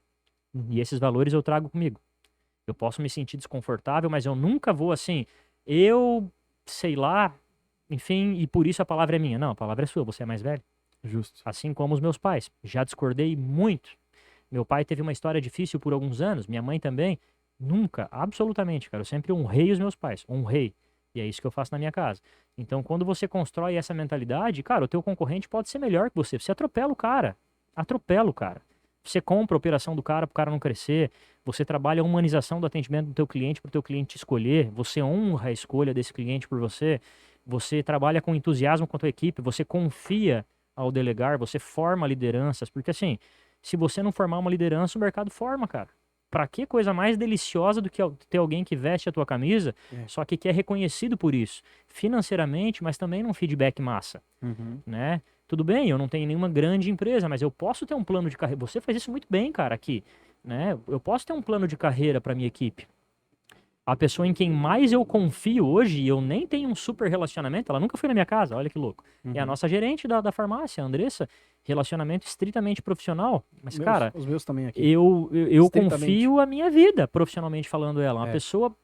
E esses valores eu trago comigo. Eu posso me sentir desconfortável, mas eu nunca vou assim, sei lá, enfim, e por isso a palavra é minha. Não, a palavra é sua, você é mais velho. Justo. Assim como os meus pais. Já discordei muito. Meu pai teve uma história difícil por alguns anos, minha mãe também. Nunca, absolutamente, cara. Eu sempre honrei os meus pais, honrei. E é isso que eu faço na minha casa. Então, quando você constrói essa mentalidade, cara, o teu concorrente pode ser melhor que você. Você atropela o cara. Atropela o cara. Você compra a operação do cara para o cara não crescer, você trabalha a humanização do atendimento do teu cliente para o teu cliente te escolher, você honra a escolha desse cliente por você, você trabalha com entusiasmo com a tua equipe, você confia ao delegar, você forma lideranças, porque assim, se você não formar uma liderança, o mercado forma, cara. Pra que coisa mais deliciosa do que ter alguém que veste a tua camisa, só que é reconhecido por isso, financeiramente, mas também num feedback massa, né? Tudo bem, eu não tenho nenhuma grande empresa, mas eu posso ter um plano de carreira. Você faz isso muito bem, cara, aqui, né? Eu posso ter um plano de carreira para minha equipe. A pessoa em quem mais eu confio hoje, e eu nem tenho um super relacionamento, ela nunca foi na minha casa, olha que louco. É a nossa gerente da farmácia, a Andressa. Relacionamento estritamente profissional. Mas, cara, Os meus também aqui. eu Estritamente. confio a minha vida, profissionalmente falando ela. Uma É. pessoa,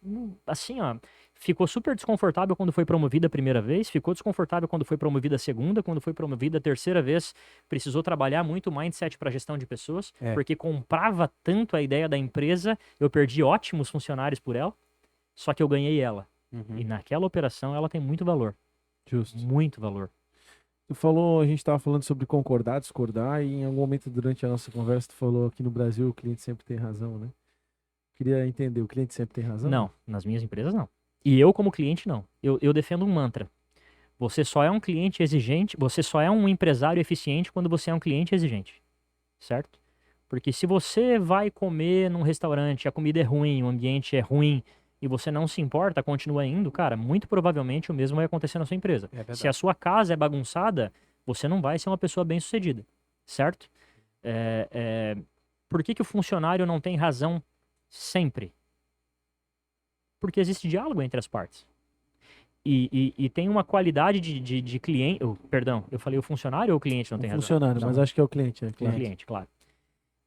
assim, ó, ficou super desconfortável quando foi promovida a primeira vez, ficou desconfortável quando foi promovida a segunda, quando foi promovida a terceira vez, precisou trabalhar muito o mindset para gestão de pessoas, porque comprava tanto a ideia da empresa, eu perdi ótimos funcionários por ela, só que eu ganhei ela. E naquela operação ela tem muito valor. Justo. Muito valor. Tu falou, a gente estava falando sobre concordar, discordar, e em algum momento durante a nossa conversa tu falou que no Brasil o cliente sempre tem razão, né? Queria entender, o cliente sempre tem razão? Não, nas minhas empresas não. E eu como cliente não. Eu defendo um mantra. Você só é um cliente exigente, você só é um empresário eficiente quando você é um cliente exigente. Certo? Porque se você vai comer num restaurante, a comida é ruim, o ambiente é ruim, e você não se importa, continua indo, cara, muito provavelmente o mesmo vai acontecer na sua empresa. Se a sua casa é bagunçada, você não vai ser uma pessoa bem-sucedida. Certo? Por que o funcionário não tem razão sempre? Porque existe diálogo entre as partes. E tem uma qualidade de cliente. Perdão, eu falei o funcionário ou o cliente não tem razão? Funcionário, mas acho que é o cliente. O cliente, claro.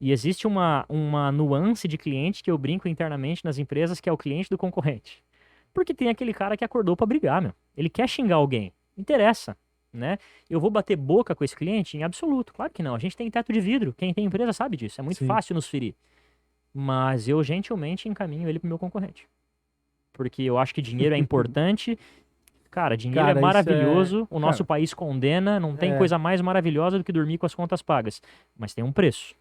E existe uma nuance de cliente que eu brinco internamente nas empresas, que é o cliente do concorrente. Porque tem aquele cara que acordou pra brigar, meu. Ele quer xingar alguém. Interessa, né? Eu vou bater boca com esse cliente? Em absoluto. Claro que não. A gente tem teto de vidro. Quem tem empresa sabe disso. É muito fácil nos ferir. Mas eu gentilmente encaminho ele pro meu concorrente. Porque eu acho que dinheiro é importante. Cara, dinheiro é maravilhoso. O nosso país condena. Não tem coisa mais maravilhosa do que dormir com as contas pagas. Mas tem um preço.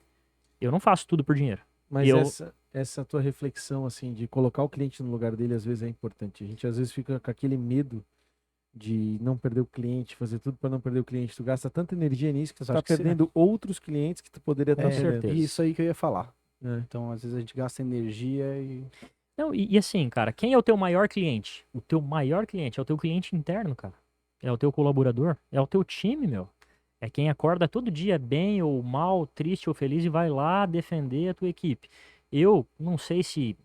Eu não faço tudo por dinheiro. Mas essa tua reflexão, assim, de colocar o cliente no lugar dele, às vezes é importante. A gente, às vezes, fica com aquele medo de não perder o cliente, fazer tudo para não perder o cliente. Tu gasta tanta energia nisso que tu tá perdendo outros clientes que tu poderia estar perdendo. Isso aí que eu ia falar. Então, às vezes, a gente gasta energia e... Não, e assim, cara, quem é o teu maior cliente? O teu maior cliente é o teu cliente interno, cara. É o teu colaborador. É o teu time, meu. É quem acorda todo dia bem ou mal, triste ou feliz e vai lá defender a tua equipe. Eu não sei se,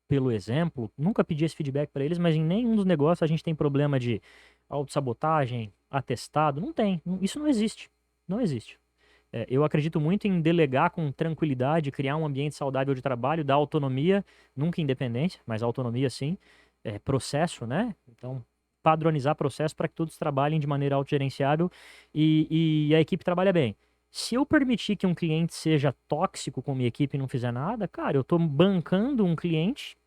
pelo exemplo, nunca pedi esse feedback para eles, mas em nenhum dos negócios a gente tem problema de autossabotagem, atestado. Não tem. Isso não existe. Não existe. Eu acredito muito em delegar com tranquilidade, criar um ambiente saudável de trabalho, dar autonomia, nunca independência, mas autonomia sim. Processo, né? Então, padronizar processo para que todos trabalhem de maneira autogerenciável e a equipe trabalha bem. Se eu permitir que um cliente seja tóxico com minha equipe e não fizer nada, cara, eu estou bancando um cliente,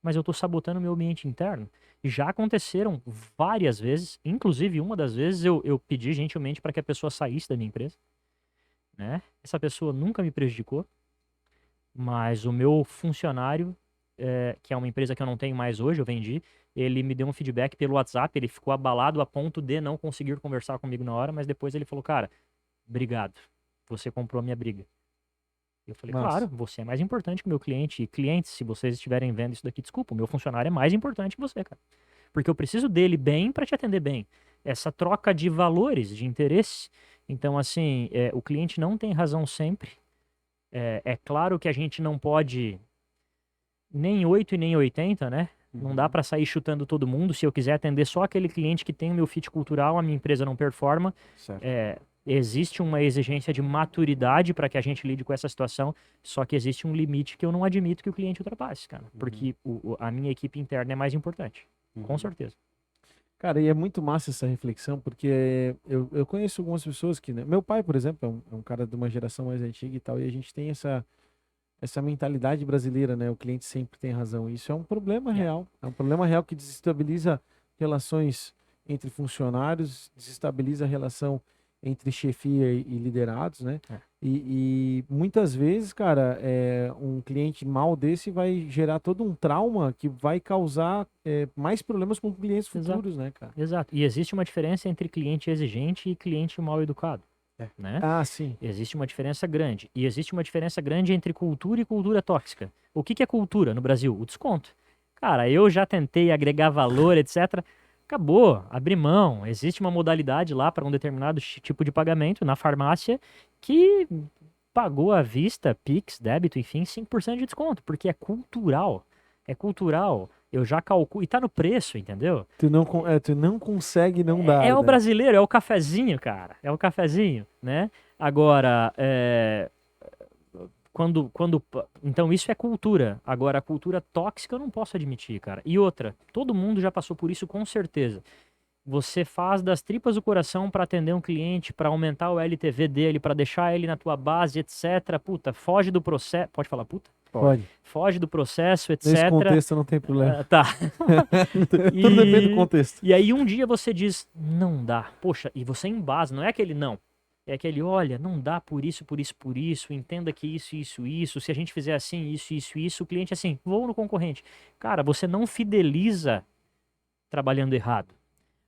mas eu estou sabotando o meu ambiente interno. Já aconteceram várias vezes, inclusive uma das vezes eu pedi gentilmente para que a pessoa saísse da minha empresa. Né? Essa pessoa nunca me prejudicou, mas o meu funcionário, que é uma empresa que eu não tenho mais hoje, eu vendi, ele me deu um feedback pelo WhatsApp, ele ficou abalado a ponto de não conseguir conversar comigo na hora, mas depois ele falou, cara, obrigado, você comprou a minha briga. Eu falei, claro, você é mais importante que o meu cliente. E clientes, se vocês estiverem vendo isso daqui, desculpa, o meu funcionário é mais importante que você, cara. Porque eu preciso dele bem para te atender bem. Essa troca de valores, de interesse. Então, assim, o cliente não tem razão sempre. É claro que a gente não pode nem 8 e nem 80, né? Não dá para sair chutando todo mundo. Se eu quiser atender só aquele cliente que tem o meu fit cultural, a minha empresa não performa. Existe uma exigência de maturidade para que a gente lide com essa situação, só que existe um limite que eu não admito que o cliente ultrapasse, cara. Porque a minha equipe interna é mais importante. Com certeza. Cara, e é muito massa essa reflexão, porque eu conheço algumas pessoas que, né, meu pai, por exemplo, é um cara de uma geração mais antiga e tal, e a gente tem essa mentalidade brasileira, né? O cliente sempre tem razão. Isso é um problema real. É um problema real que desestabiliza relações entre funcionários, desestabiliza a relação entre chefia e liderados, né? É. E muitas vezes, cara, um cliente mal desse vai gerar todo um trauma que vai causar mais problemas com clientes Exato. futuros, né, cara? Exato. E existe uma diferença entre cliente exigente e cliente mal educado. Né? Ah, sim. Existe uma diferença grande. E existe uma diferença grande entre cultura e cultura tóxica. O que é cultura no Brasil? O desconto. Cara, eu já tentei agregar valor, etc. Acabou, abri mão. Existe uma modalidade lá para um determinado tipo de pagamento na farmácia que pagou à vista, Pix, débito, enfim, 5% de desconto, porque é cultural. É cultural. Eu já calculo. E tá no preço, entendeu? Tu não consegue não dar, É o né? brasileiro, é o cafezinho, cara. É o cafezinho, né? Agora, então isso é cultura. Agora, a cultura tóxica eu não posso admitir, cara. E outra, todo mundo já passou por isso com certeza. Você faz das tripas do coração para atender um cliente, para aumentar o LTV dele, para deixar ele na tua base, etc. Puta, foge do processo. Pode falar puta? Pode. Foge do processo, etc. Nesse contexto não tem problema. Tá. Tudo depende do contexto. E aí um dia você diz, não dá. Poxa, e você embasa, não é aquele não. É aquele, olha, não dá por isso, por isso, por isso, entenda que isso, se a gente fizer assim, isso, o cliente assim, vou no concorrente. Cara, você não fideliza trabalhando errado.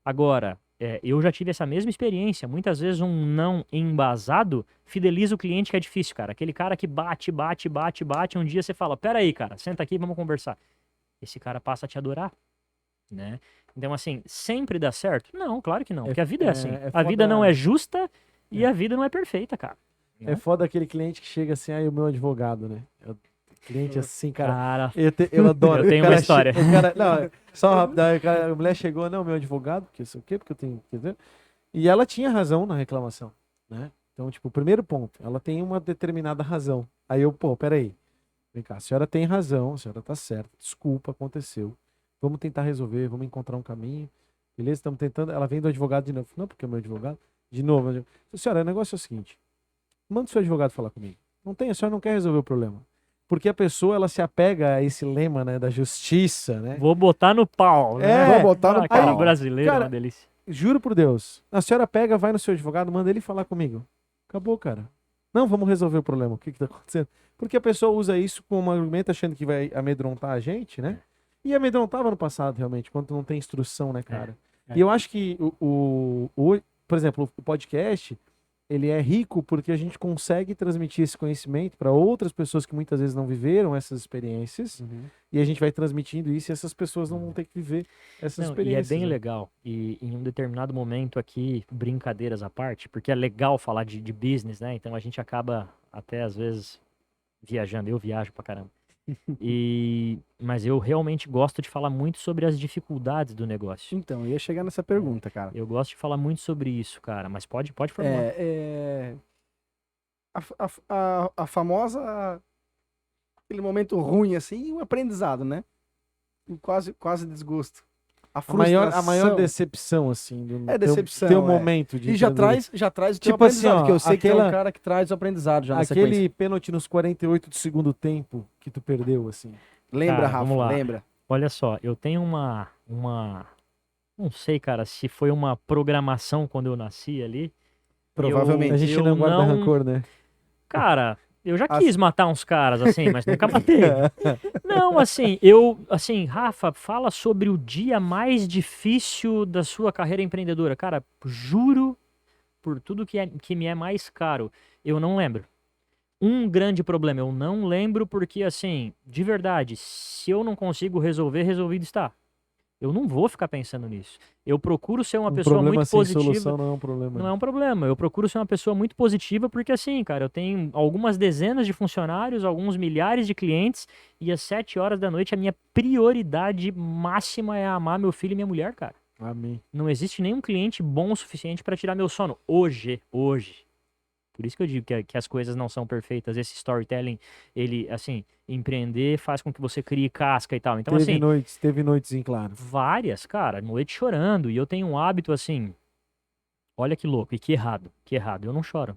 Agora, eu já tive essa mesma experiência. Muitas vezes um não embasado fideliza o cliente, que é difícil, cara. Aquele cara que bate, um dia você fala, pera aí, cara, senta aqui, vamos conversar. Esse cara passa a te adorar, né? Então, assim, sempre dá certo? Não, claro que não, porque a vida é assim. A vida não é justa e a vida não é perfeita, cara. É foda aquele cliente que chega assim, aí o meu advogado, né? Cliente assim, cara. Cara, Eu adoro. eu tenho uma história. Não, só rápido. A mulher chegou, não, meu advogado, porque isso o quê? Porque eu tenho. Quer dizer, e ela tinha razão na reclamação, né? Então, tipo, o primeiro ponto, ela tem uma determinada razão. Aí eu, pô, peraí. Vem cá, a senhora tem razão, a senhora tá certa. Desculpa, aconteceu. Vamos tentar resolver, vamos encontrar um caminho. Beleza? Estamos tentando. Ela vem do advogado de novo. Não, porque é o meu advogado. De novo. Senhora, o negócio é o seguinte. Manda o seu advogado falar comigo. Não tem, a senhora não quer resolver o problema. Porque a pessoa, ela se apega a esse lema, né, da justiça, né? Vou botar no pau, né? Vou botar no Cara, pau. brasileiro é Cara, uma delícia. Juro por Deus. A senhora pega, vai no seu advogado, manda ele falar comigo. Acabou, cara. Não, vamos resolver o problema. O que tá acontecendo? Porque a pessoa usa isso como argumento achando que vai amedrontar a gente, né? E amedrontava no passado, realmente, quando não tem instrução, né, cara? E eu acho que, por exemplo, o podcast, ele é rico porque a gente consegue transmitir esse conhecimento para outras pessoas que muitas vezes não viveram essas experiências. E a gente vai transmitindo isso e essas pessoas não vão ter que viver essas experiências. E é bem né? legal. E em um determinado momento aqui, brincadeiras à parte, porque é legal falar de business, né? Então a gente acaba até às vezes viajando. Eu viajo pra caramba. Mas eu realmente gosto de falar muito sobre as dificuldades do negócio. Então, eu ia chegar nessa pergunta, cara. Eu gosto de falar muito sobre isso, cara. Mas pode formular. A famosa. Aquele momento ruim, assim, e o aprendizado, né? E quase desgosto. A A maior frustração. decepção, assim, do decepção, teu momento de E já aprender. traz o teu Tipo assim, aprendizado, ó, porque eu sei que tu é um aquela- cara que traz o aprendizado já na Aquele sequência. pênalti nos 48 do segundo tempo que tu perdeu, assim. Lembra, Cara, Rafa? vamos lá. Lembra? Olha só, eu tenho uma. Não sei, cara, se foi uma programação quando eu nasci ali. Provavelmente. A gente eu não guarda não- rancor, né? Cara, eu já As- quis matar uns caras assim, mas nunca matei. Não, assim, Rafa, fala sobre o dia mais difícil da sua carreira empreendedora. Cara, juro por tudo que me é mais caro, eu não lembro. Um grande problema, eu não lembro porque, assim, de verdade, se eu não consigo resolver, resolvido está. Eu não vou ficar pensando nisso. Eu procuro ser uma Um pessoa problema muito sem positiva. solução não é um problema. Não é um problema. Eu procuro ser uma pessoa muito positiva porque, assim, cara, eu tenho algumas dezenas de funcionários, alguns milhares de clientes e às 7 horas da noite a minha prioridade máxima é amar meu filho e minha mulher, cara. Amém. Não existe nenhum cliente bom o suficiente para tirar meu sono. Hoje. Por isso que eu digo que as coisas não são perfeitas. Esse storytelling, ele, assim, empreender faz com que você crie casca e tal. Então, assim, Teve noites em claro. várias, cara, noite chorando. E eu tenho um hábito, assim, olha que louco e que errado. Eu não choro.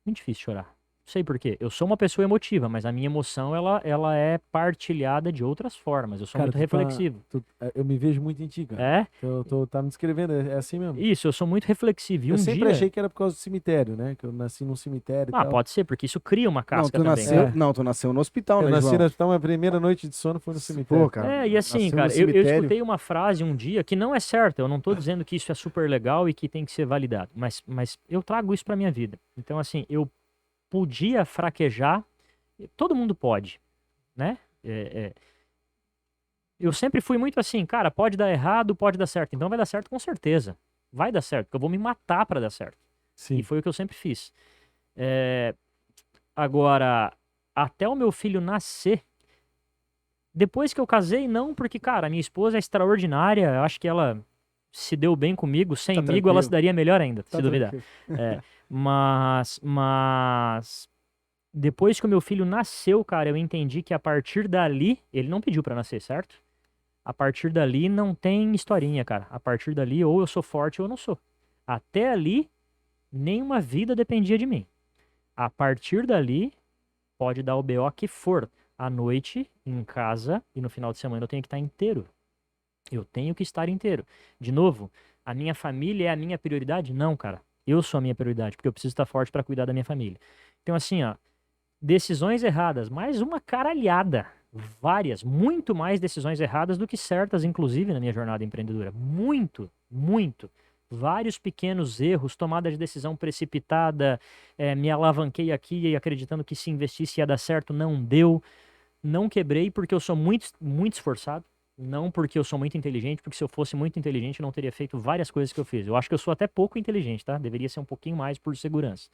Muito difícil chorar. sei por quê. Eu sou uma pessoa emotiva, mas a minha emoção, ela é partilhada de outras formas. Eu sou Cara, muito reflexivo. eu me vejo muito em ti, cara. É? Tá me descrevendo, é assim mesmo. Isso, eu sou muito reflexivo. E Eu um sempre dia... achei que era por causa do cemitério, né? Que eu nasci num cemitério e Ah, tal. pode ser, porque isso cria uma Não, casca tu também. nasceu, É. não, tu nasceu no hospital, Eu né, nasci João? no hospital, minha primeira noite de sono foi no cemitério. Pô, cara. É, e assim, nasceu no cara, eu cemitério. escutei uma frase um dia que não é certa. Eu não tô dizendo que isso é super legal e que tem que ser validado, mas eu trago isso pra minha vida. Então, assim, eu podia fraquejar, todo mundo pode, né? Eu sempre fui muito assim, cara, pode dar errado, pode dar certo. Então vai dar certo com certeza. Vai dar certo, porque eu vou me matar pra dar certo. Sim. E foi o que eu sempre fiz. É, agora, até o meu filho nascer, depois que eu casei, não, porque, cara, a minha esposa é extraordinária. Eu acho que ela se deu bem comigo. Semigo, ela tranquilo. se daria melhor ainda, Tá se duvidar. tranquilo. É, mas depois que o meu filho nasceu, cara, eu entendi que a partir dali, ele não pediu pra nascer, certo? A partir dali não tem historinha, cara. A partir dali, ou eu sou forte ou eu não sou. Até ali, nenhuma vida dependia de mim. A partir dali, pode dar o BO que for. À noite, em casa e no final de semana eu tenho que estar inteiro. Eu tenho que estar inteiro. De novo, a minha família é a minha prioridade? Não, cara. Eu sou a minha prioridade, porque eu preciso estar forte para cuidar da minha família. Então, assim, ó, decisões erradas, mais uma caralhada. Várias, muito mais decisões erradas do que certas, inclusive, na minha jornada empreendedora. Muito, muito. Vários pequenos erros, tomada de decisão precipitada, me alavanquei aqui acreditando que se investisse ia dar certo, não deu. Não quebrei porque eu sou muito, muito esforçado. Não porque eu sou muito inteligente, porque se eu fosse muito inteligente eu não teria feito várias coisas que eu fiz. Eu acho que eu sou até pouco inteligente, tá? Deveria ser um pouquinho mais por segurança.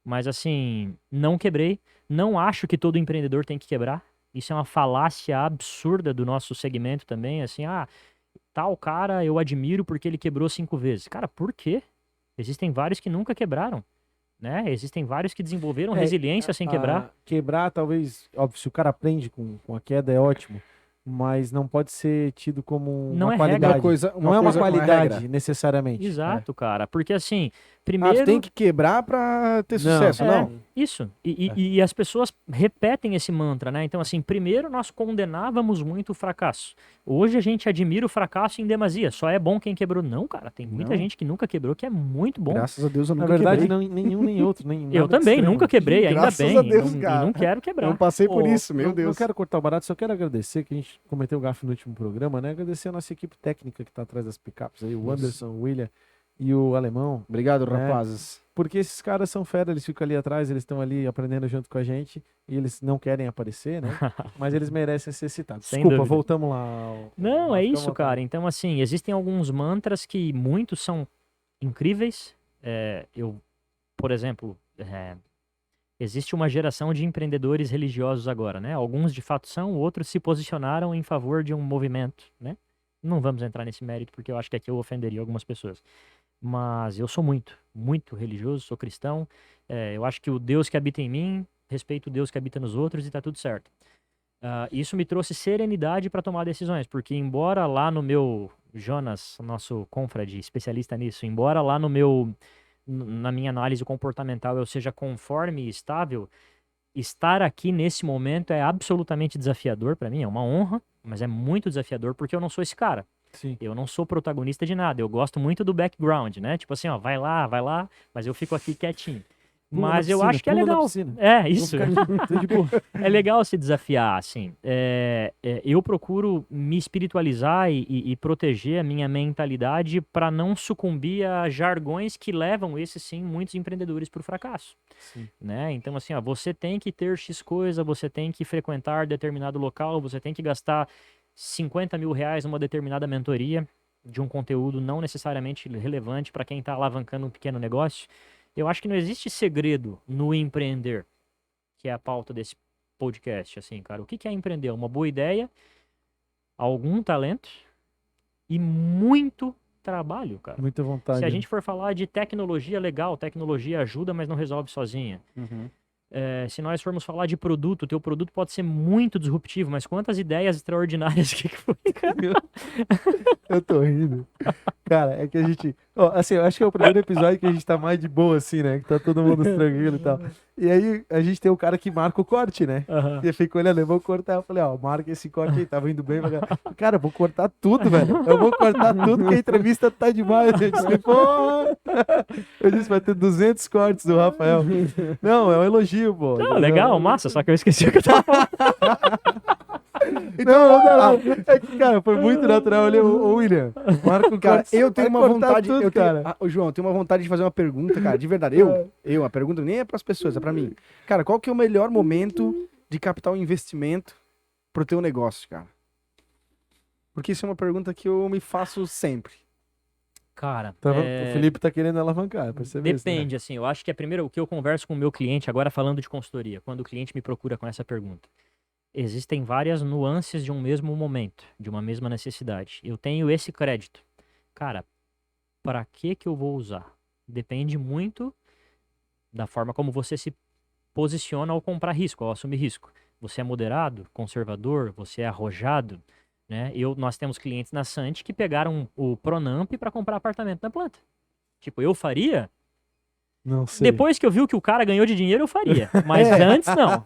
Mas assim, não quebrei. Não acho que todo empreendedor tem que quebrar. Isso é uma falácia absurda do nosso segmento também. Assim, tal cara eu admiro porque ele quebrou 5 vezes. Cara, por quê? Existem vários que nunca quebraram, né? Existem vários que desenvolveram resiliência sem quebrar. Quebrar, talvez, óbvio, se o cara aprende com a queda é ótimo, mas não pode ser tido como Não uma é qualidade. regra. Não é uma coisa, qualidade, regra. necessariamente. Exato, cara. Porque assim, Ah, primeiro. tu tem que quebrar pra ter sucesso, É, não? isso. E as pessoas repetem esse mantra, né? Então, assim, primeiro nós condenávamos muito o fracasso. Hoje a gente admira o fracasso em demasia. Só é bom quem quebrou. Não, cara. Tem muita Não. gente que nunca quebrou que é muito bom. Graças a Deus eu Na nunca verdade, quebrei. não, nenhum nem outro. Nem Eu nada também, extremo. nunca quebrei, ainda Graças bem. a Deus, e cara. não quero Eu quebrar. não passei por Ô, isso, meu não, Deus. Não quero cortar o barato, só quero agradecer que a gente cometeu o gafe no último programa, né? Agradecer a nossa equipe técnica que tá atrás das picapes aí, o Nossa. Anderson, o William e o Alemão. Obrigado, É. rapazes. Porque esses caras são fera, eles ficam ali atrás, eles estão ali aprendendo junto com a gente e eles não querem aparecer, né? Mas eles merecem ser citados. Sem Desculpa, dúvida. voltamos lá. Não, é Fica à isso, vontade. cara. Então, assim, existem alguns mantras que muitos são incríveis. Por exemplo, existe uma geração de empreendedores religiosos agora, né? Alguns de fato são, outros se posicionaram em favor de um movimento, né? Não vamos entrar nesse mérito porque eu acho que aqui eu ofenderia algumas pessoas. Mas eu sou muito, muito religioso, sou cristão. Eu acho que o Deus que habita em mim, respeito o Deus que habita nos outros e tá tudo certo. Isso me trouxe serenidade para tomar decisões, porque embora lá no meu, Jonas, nosso confrade, especialista nisso, embora lá na minha análise comportamental eu seja conforme e estável, estar aqui nesse momento é absolutamente desafiador para mim, é uma honra, mas é muito desafiador porque eu não sou esse cara. Sim. Eu não sou protagonista de nada, eu gosto muito do background, né? Tipo assim, ó, vai lá, mas eu fico aqui quietinho. Pula na Mas eu piscina, acho que é pula na legal. piscina. É, isso. Vou ficar aqui, tô de boa. É legal se desafiar, assim. Eu procuro me espiritualizar e proteger a minha mentalidade para não sucumbir a jargões que levam, esses sim, muitos empreendedores para o fracasso. Sim. Né? Então, assim, ó, você tem que ter X coisa, você tem que frequentar determinado local, você tem que gastar 50 mil reais numa determinada mentoria de um conteúdo não necessariamente relevante para quem está alavancando um pequeno negócio. Eu acho que não existe segredo no empreender, que é a pauta desse podcast, assim, cara. O que é empreender? Uma boa ideia, algum talento e muito trabalho, cara. Muita vontade. Se a né? gente for falar de tecnologia, legal, tecnologia ajuda, mas não resolve sozinha. Uhum. Se nós formos falar de produto, o teu produto pode ser muito disruptivo, mas quantas ideias extraordinárias que foi, cara? Eu tô rindo. Cara, é que a gente. Ó, assim, eu acho que é o primeiro episódio que a gente tá mais de boa, assim, né? Que tá todo mundo tranquilo e tal. E aí a gente tem o cara que marca o corte, né? Aham. E eu fico olhando, eu vou cortar. Eu falei, ó, marca esse corte aí, tava indo bem. Cara, eu vou cortar tudo, velho. Eu vou cortar tudo, que a entrevista tá demais. Eu disse, pô. Eu disse, vai ter 200 cortes do Rafael. Não, é um elogio, pô. Não, legal, massa, só que eu esqueci o que eu tava falando. Não. É que, cara, foi muito natural. Olha, ô William, marca o Cara, corte. eu tenho vai uma cortar vontade. tudo, cara. Ô, João, eu tenho uma vontade de fazer uma pergunta, cara, de verdade. A pergunta nem é pras pessoas, é pra mim. Cara, qual que é o melhor momento de captar um investimento pro teu negócio, cara? Porque isso é uma pergunta que eu me faço sempre. Cara, O Felipe tá querendo alavancar, percebeu isso, né? depende, assim, eu acho que é primeiro o que eu converso com o meu cliente, agora falando de consultoria, quando o cliente me procura com essa pergunta. Existem várias nuances de um mesmo momento, de uma mesma necessidade. Eu tenho esse crédito. Cara, para que eu vou usar? Depende muito da forma como você se posiciona ao comprar risco, ao assumir risco. Você é moderado, conservador, você é arrojado, né? Nós temos clientes na Sant que pegaram o Pronamp para comprar apartamento na planta. Tipo, eu faria? Não sei. Depois que eu vi o que o cara ganhou de dinheiro, eu faria. Mas antes não.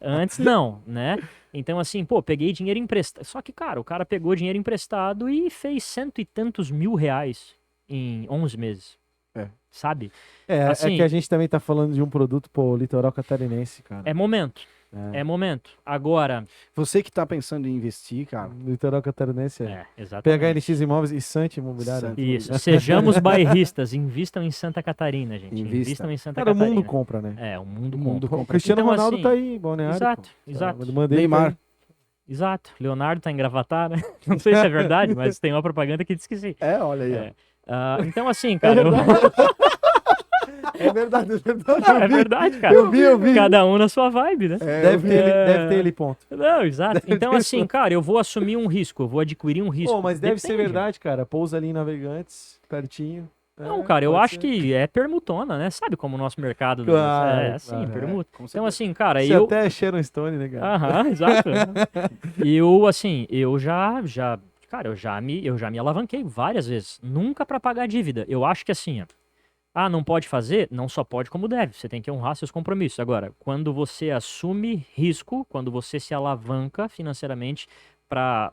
Antes não, né? Então, assim, pô, peguei dinheiro emprestado. Só que, cara, o cara pegou dinheiro emprestado e fez 100 e tantos mil reais em 11 meses. É. Sabe? É Assim, que a gente também tá falando de um produto, pô, litoral catarinense, cara. é momento. É momento. Agora. Você que tá pensando em investir, cara. Litoral catarinense Exatamente. PHNX Imóveis e Sante Imobiliário. Sant- Isso. Sejamos bairristas. Invistam em Santa Catarina, gente. Invistam em Santa Cara, o Catarina. mundo compra, né? O mundo O mundo compra. O Cristiano Então, Ronaldo assim, tá aí, Balneário. Exato, pô. exato. Eu mandei Neymar. pra Exato. Leonardo tá em Gravatar, né? Não sei se é verdade, mas tem uma propaganda que diz que sim. Olha aí. É. Então, assim, cara. É verdade, é verdade. É verdade, cara. Eu vi. Cada um na sua vibe, né? Deve ter ele, ponto. Não, exato. Então, assim, cara, eu vou assumir um risco, eu vou adquirir um risco. Pô, mas deve ser Depende. verdade, cara. Pousa ali em Navegantes, pertinho. Não, cara, eu acho que é permutona, né? Sabe como o nosso mercado Claro, é assim, claro. permuta. Com Então, certeza. assim, cara, Você eu. até é Sharon Stone, né, cara? Aham, exato. Eu já. Cara, eu já me alavanquei várias vezes. Nunca pra pagar dívida. Eu acho que assim, ó. Não pode fazer? Não só pode como deve. Você tem que honrar seus compromissos. Agora, quando você assume risco, quando você se alavanca financeiramente para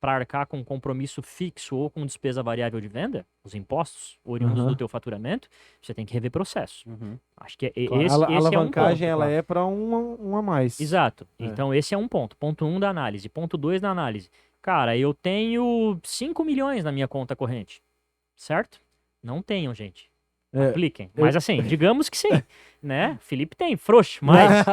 arcar com um compromisso fixo ou com despesa variável de venda, os impostos oriundos do teu faturamento, você tem que rever processo. Uhum. Acho que Claro, esse a é um ponto. alavancagem, ela é pra um a mais. Exato. É. Então, esse é um ponto. Ponto 1 da análise. Ponto 2 da análise. Cara, eu tenho 5 milhões na minha conta corrente. Certo? Não tenham, gente. É, Apliquem. Mas assim, digamos que sim. Né? Felipe tem, frouxo, mas.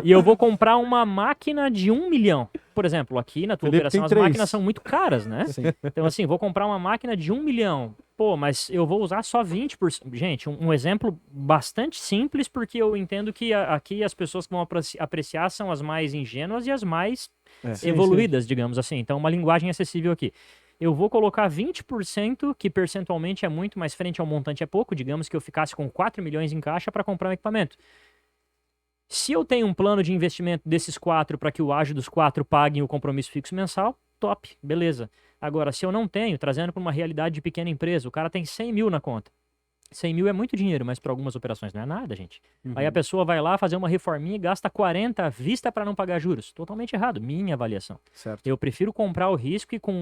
E eu vou comprar uma máquina de 1 milhão. Por exemplo, aqui na tua Felipe operação tem as 3. máquinas são muito caras, né? Sim. Então, assim, vou comprar uma máquina de 1 milhão. Pô, mas eu vou usar só 20%. Gente, um exemplo bastante simples, porque eu entendo que aqui as pessoas que vão apreciar são as mais ingênuas e as mais Sim, evoluídas, digamos assim. Então, uma linguagem acessível aqui. Eu vou colocar 20%, que percentualmente é muito, mas frente ao montante é pouco. Digamos que eu ficasse com 4 milhões em caixa para comprar um equipamento. Se eu tenho um plano de investimento desses 4 para que o ágio dos 4 paguem o compromisso fixo mensal, top, beleza. Agora, se eu não tenho, trazendo para uma realidade de pequena empresa, o cara tem 100 mil na conta. 100 mil é muito dinheiro, mas para algumas operações não é nada, gente. Aí a pessoa vai lá fazer uma reforminha e gasta 40 à vista para não pagar juros. Totalmente errado, minha avaliação. Certo. Eu prefiro comprar o risco e com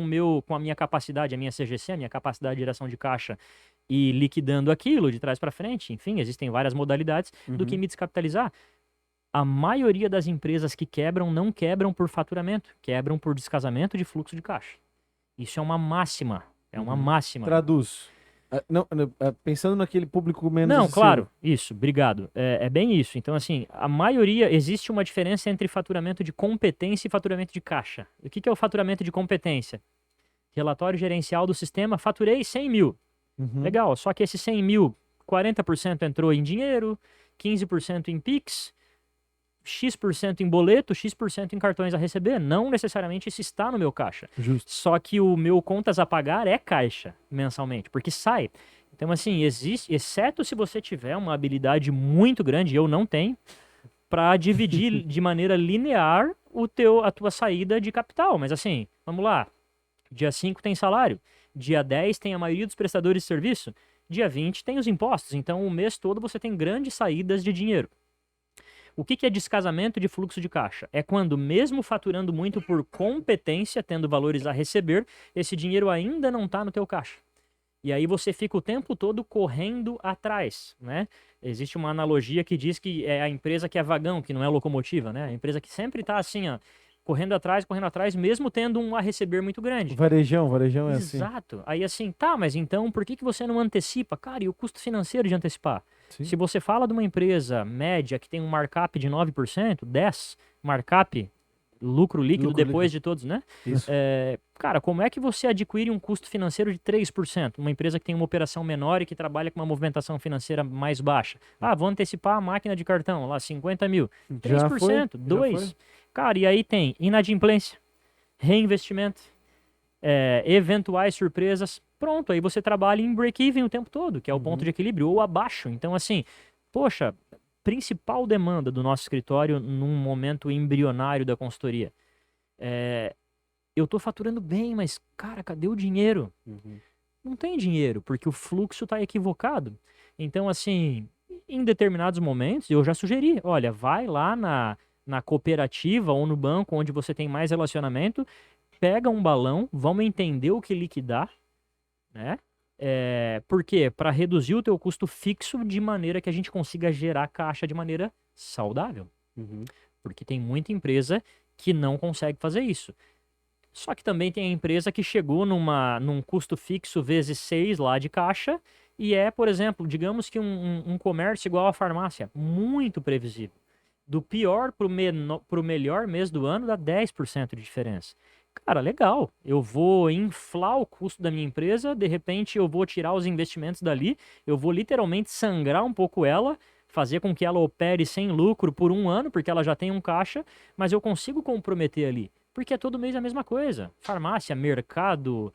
a minha capacidade, a minha CGC, a minha capacidade de geração de caixa e liquidando aquilo de trás para frente, enfim, existem várias modalidades, do que me descapitalizar. A maioria das empresas que quebram não quebram por faturamento, quebram por descasamento de fluxo de caixa. Isso é uma máxima. É uma máxima. Traduz. Pensando naquele público menos Não, acessível. claro, isso, obrigado. É bem isso. Então, assim, a maioria, existe uma diferença entre faturamento de competência e faturamento de caixa. O que é o faturamento de competência? Relatório gerencial do sistema, faturei 100 mil. Legal, só que esse 100 mil, 40% entrou em dinheiro, 15% em PIX, X% em boleto, X% em cartões a receber. Não necessariamente isso está no meu caixa. Justo. Só que o meu contas a pagar é caixa mensalmente, porque sai. Então, assim, existe, exceto se você tiver uma habilidade muito grande, eu não tenho, para dividir de maneira linear a tua saída de capital. Mas assim, vamos lá. Dia 5 tem salário. Dia 10 tem a maioria dos prestadores de serviço. Dia 20 tem os impostos. Então, o mês todo você tem grandes saídas de dinheiro. O que é descasamento de fluxo de caixa? É quando, mesmo faturando muito por competência, tendo valores a receber, esse dinheiro ainda não está no teu caixa. E aí você fica o tempo todo correndo atrás, né? Existe uma analogia que diz que é a empresa que é vagão, que não é locomotiva, né? A empresa que sempre está assim, ó, correndo atrás, mesmo tendo um a receber muito grande. Varejão é assim. Exato. Aí assim, tá, mas então por que você não antecipa? Cara, e o custo financeiro de antecipar? Sim. Se você fala de uma empresa média que tem um markup de 9%, 10% markup, lucro líquido depois de todos, né? Isso. Cara, como é que você adquire um custo financeiro de 3%? Uma empresa que tem uma operação menor e que trabalha com uma movimentação financeira mais baixa. Ah, vou antecipar a máquina de cartão, lá 50 mil. 3%, 2%. Cara, e aí tem inadimplência, reinvestimento, eventuais surpresas. Pronto, aí você trabalha em break-even o tempo todo, que é o ponto de equilíbrio, ou abaixo. Então, assim, poxa, principal demanda do nosso escritório num momento embrionário da consultoria. Eu tô faturando bem, mas, cara, cadê o dinheiro? Não tem dinheiro, porque o fluxo tá equivocado. Então, assim, em determinados momentos, eu já sugeri, olha, vai lá na cooperativa ou no banco onde você tem mais relacionamento, pega um balão, vamos entender o que liquidar, né? Por quê? Para reduzir o teu custo fixo de maneira que a gente consiga gerar caixa de maneira saudável. Porque tem muita empresa que não consegue fazer isso. Só que também tem a empresa que chegou num custo fixo vezes 6 lá de caixa e por exemplo, digamos que um comércio igual a farmácia, muito previsível. Do pior pro melhor mês do ano dá 10% de diferença. Cara, legal. Eu vou inflar o custo da minha empresa, de repente eu vou tirar os investimentos dali, eu vou literalmente sangrar um pouco ela, fazer com que ela opere sem lucro por um ano, porque ela já tem um caixa, mas eu consigo comprometer ali. Porque é todo mês a mesma coisa. Farmácia, mercado,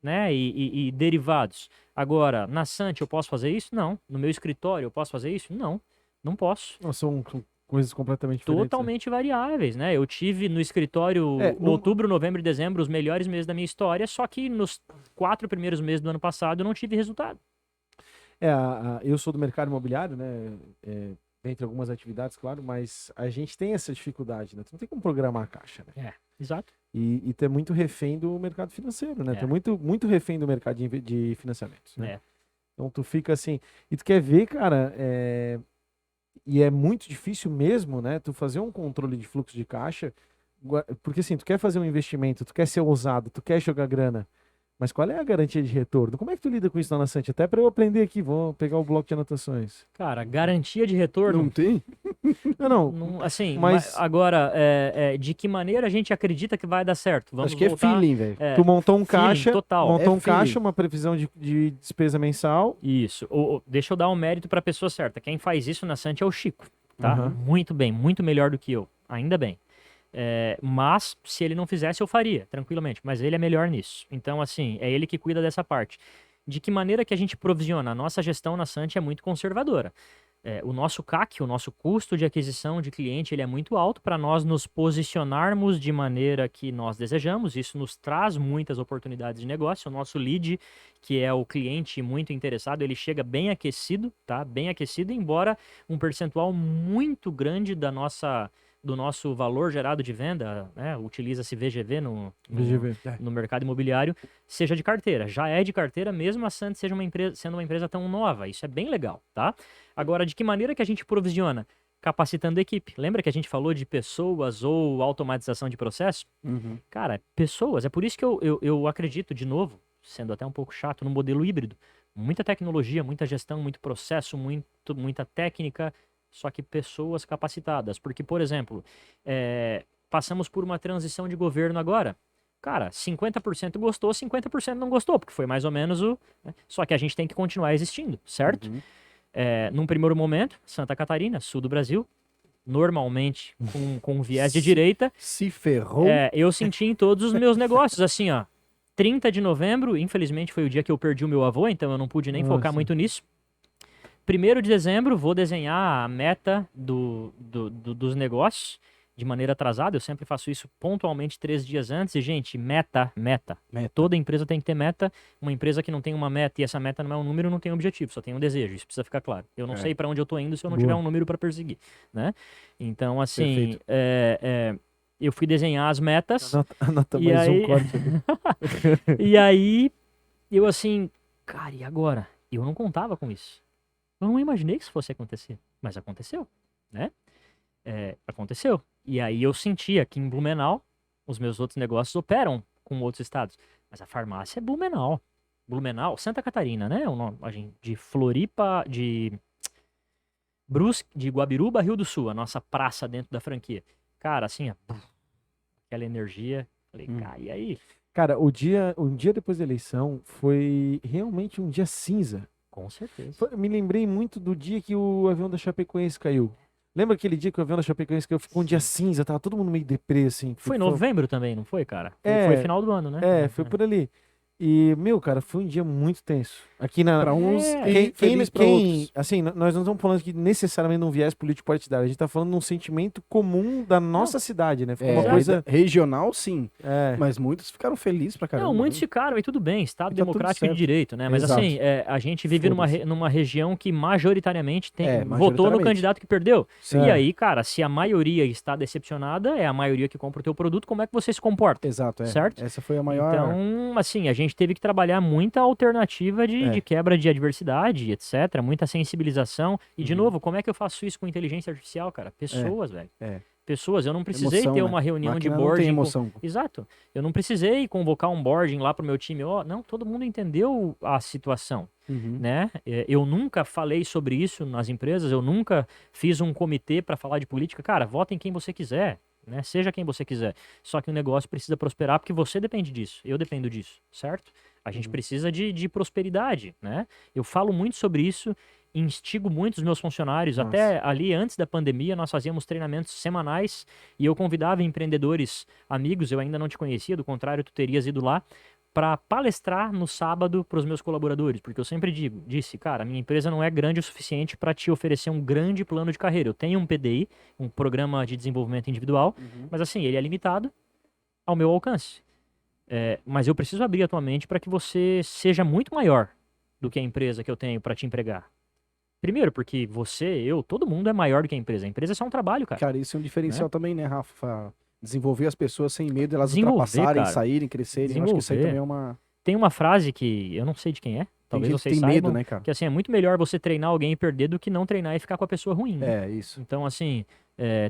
né? E derivados. Agora, na Sant eu posso fazer isso? Não. No meu escritório eu posso fazer isso? Não. Não posso. Não, são coisas completamente diferentes. Totalmente variáveis, né? Eu tive no escritório outubro, novembro e dezembro os melhores meses da minha história, só que nos 4 primeiros meses do ano passado eu não tive resultado. Eu sou do mercado imobiliário, né? Dentre algumas atividades, claro, mas a gente tem essa dificuldade, né? Tu não tem como programar a caixa, né? Exato. E tu é muito refém do mercado financeiro, né? Tu é muito refém do mercado de financiamentos, né? Então tu fica assim... E tu quer ver, cara, e é muito difícil mesmo, né? Tu fazer um controle de fluxo de caixa, porque assim, tu quer fazer um investimento, tu quer ser ousado, tu quer jogar grana, mas qual é a garantia de retorno? Como é que tu lida com isso na Nassante? Até para eu aprender aqui, vou pegar o bloco de anotações. Cara, garantia de retorno... Não tem? Não, assim, mas agora, de que maneira a gente acredita que vai dar certo? Vamos Acho que voltar... é feeling, velho. Tu montou um caixa, total. caixa, uma previsão de despesa mensal. Isso. Deixa eu dar um mérito para a pessoa certa. Quem faz isso na Sant é o Chico, tá? Uhum. Muito bem, muito melhor do que eu. Ainda bem. Mas, se ele não fizesse, eu faria, tranquilamente. Mas ele é melhor nisso. Então, assim, é ele que cuida dessa parte. De que maneira que a gente provisiona? A nossa gestão na Sant é muito conservadora. O nosso CAC, o nosso custo de aquisição de cliente, ele é muito alto para nós nos posicionarmos de maneira que nós desejamos. Isso nos traz muitas oportunidades de negócio. O nosso lead, que é o cliente muito interessado, ele chega bem aquecido, tá? Bem aquecido, embora um percentual muito grande do nosso valor gerado de venda, né? Utiliza-se VGV no mercado imobiliário, seja de carteira. Já é de carteira, mesmo a Sant sendo uma empresa tão nova. Isso é bem legal, tá? Agora, de que maneira que a gente provisiona? Capacitando a equipe. Lembra que a gente falou de pessoas ou automatização de processo? Cara, pessoas. É por isso que eu acredito, de novo, sendo até um pouco chato, no modelo híbrido. Muita tecnologia, muita gestão, muito processo, muita técnica, só que pessoas capacitadas. Porque, por exemplo, passamos por uma transição de governo agora. Cara, 50% gostou, 50% não gostou, porque foi mais ou menos né? Só que a gente tem que continuar existindo, certo? Num primeiro momento, Santa Catarina, sul do Brasil, normalmente com viés de direita, Se ferrou. eu senti em todos os meus negócios, assim, ó. 30 de novembro, infelizmente foi o dia que eu perdi o meu avô, então eu não pude nem focar Nossa. muito nisso. 1º de dezembro, vou desenhar a meta dos negócios de maneira atrasada. Eu sempre faço isso pontualmente 3 dias antes. E, gente, meta. Toda empresa tem que ter meta. Uma empresa que não tem uma meta e essa meta não é um número, não tem objetivo, só tem um desejo. Isso precisa ficar claro. Eu não sei para onde eu tô indo se eu não tiver um número para perseguir, né? Então, assim, eu fui desenhar as metas. Anota E mais aí- um corte aqui. E aí, eu assim, cara, e agora? Eu não contava com isso. Eu não imaginei que isso fosse acontecer. Mas aconteceu, né? Aconteceu. E aí eu sentia que em Blumenau, os meus outros negócios operam com outros estados. Mas a farmácia é Blumenau. Blumenau, Santa Catarina, né? O nome, a gente, de Floripa, de Guabiruba, Rio do Sul, a nossa praça dentro da franquia. Cara, assim, aquela energia. Falei, cara, e aí? Cara, um dia depois da eleição foi realmente um dia cinza. Com certeza. Me lembrei muito do dia que o avião da Chapecoense caiu. Lembra aquele dia que o avião da Chapecoense caiu? Ficou um dia cinza, tava todo mundo meio deprê, assim. Foi em novembro também, não foi, cara? É. Foi final do ano, né? Foi por ali. E, meu, cara, foi um dia muito tenso. Aqui na... Pra uns É. e feliz pra outros. Assim, nós não estamos falando aqui necessariamente de um viés político partidário. A gente tá falando de um sentimento comum da nossa cidade, né? Ficou uma coisa... Regional, sim. É. Mas muitos ficaram felizes pra caramba. Não, muitos né? ficaram, e tudo bem, Estado E tá tudo democrático e de certo. direito, né? Mas Exato. assim, a gente vive numa região que majoritariamente votou no majoritariamente. candidato que perdeu. Sim. E aí, cara, se a maioria está decepcionada, é a maioria que compra o teu produto, como é que você se comporta? Exato, Certo? Essa foi a maior... Então, assim, a gente teve que trabalhar muita alternativa de quebra de adversidade, etc. Muita sensibilização. E, de novo, como é que eu faço isso com inteligência artificial, cara? Pessoas, velho. Pessoas. Eu não precisei Emoção, ter né? uma reunião de Máquina não boarding. tem emoção. Exato. Eu não precisei convocar um boarding lá pro meu time. Não, todo mundo entendeu a situação, né? Eu nunca falei sobre isso nas empresas. Eu nunca fiz um comitê para falar de política. Cara, vota em quem você quiser. Né? Seja quem você quiser. Só que o negócio precisa prosperar porque você depende disso. Eu dependo disso, certo? A gente precisa de prosperidade, né? Eu falo muito sobre isso, instigo muito os meus funcionários. Nossa. Até ali, antes da pandemia, nós fazíamos treinamentos semanais e eu convidava empreendedores amigos, eu ainda não te conhecia, do contrário, tu terias ido lá, para palestrar no sábado para os meus colaboradores, porque eu sempre disse, cara, minha empresa não é grande o suficiente para te oferecer um grande plano de carreira. Eu tenho um PDI, um programa de desenvolvimento individual, mas assim, ele é limitado ao meu alcance. Mas eu preciso abrir a tua mente para que você seja muito maior do que a empresa que eu tenho para te empregar. Primeiro, porque todo mundo é maior do que a empresa. A empresa é só um trabalho, cara. Cara, isso é um diferencial também, né, Rafa? Desenvolver as pessoas sem medo, elas Desenvolver, ultrapassarem, cara. saírem, crescerem. Eu acho que isso aí Desenvolver. também é uma... Tem uma frase que eu não sei de quem é, Tem talvez gente que vocês tem medo, saibam, né, cara? que assim, é muito melhor você treinar alguém e perder do que não treinar e ficar com a pessoa ruim. né? Isso. Então, assim,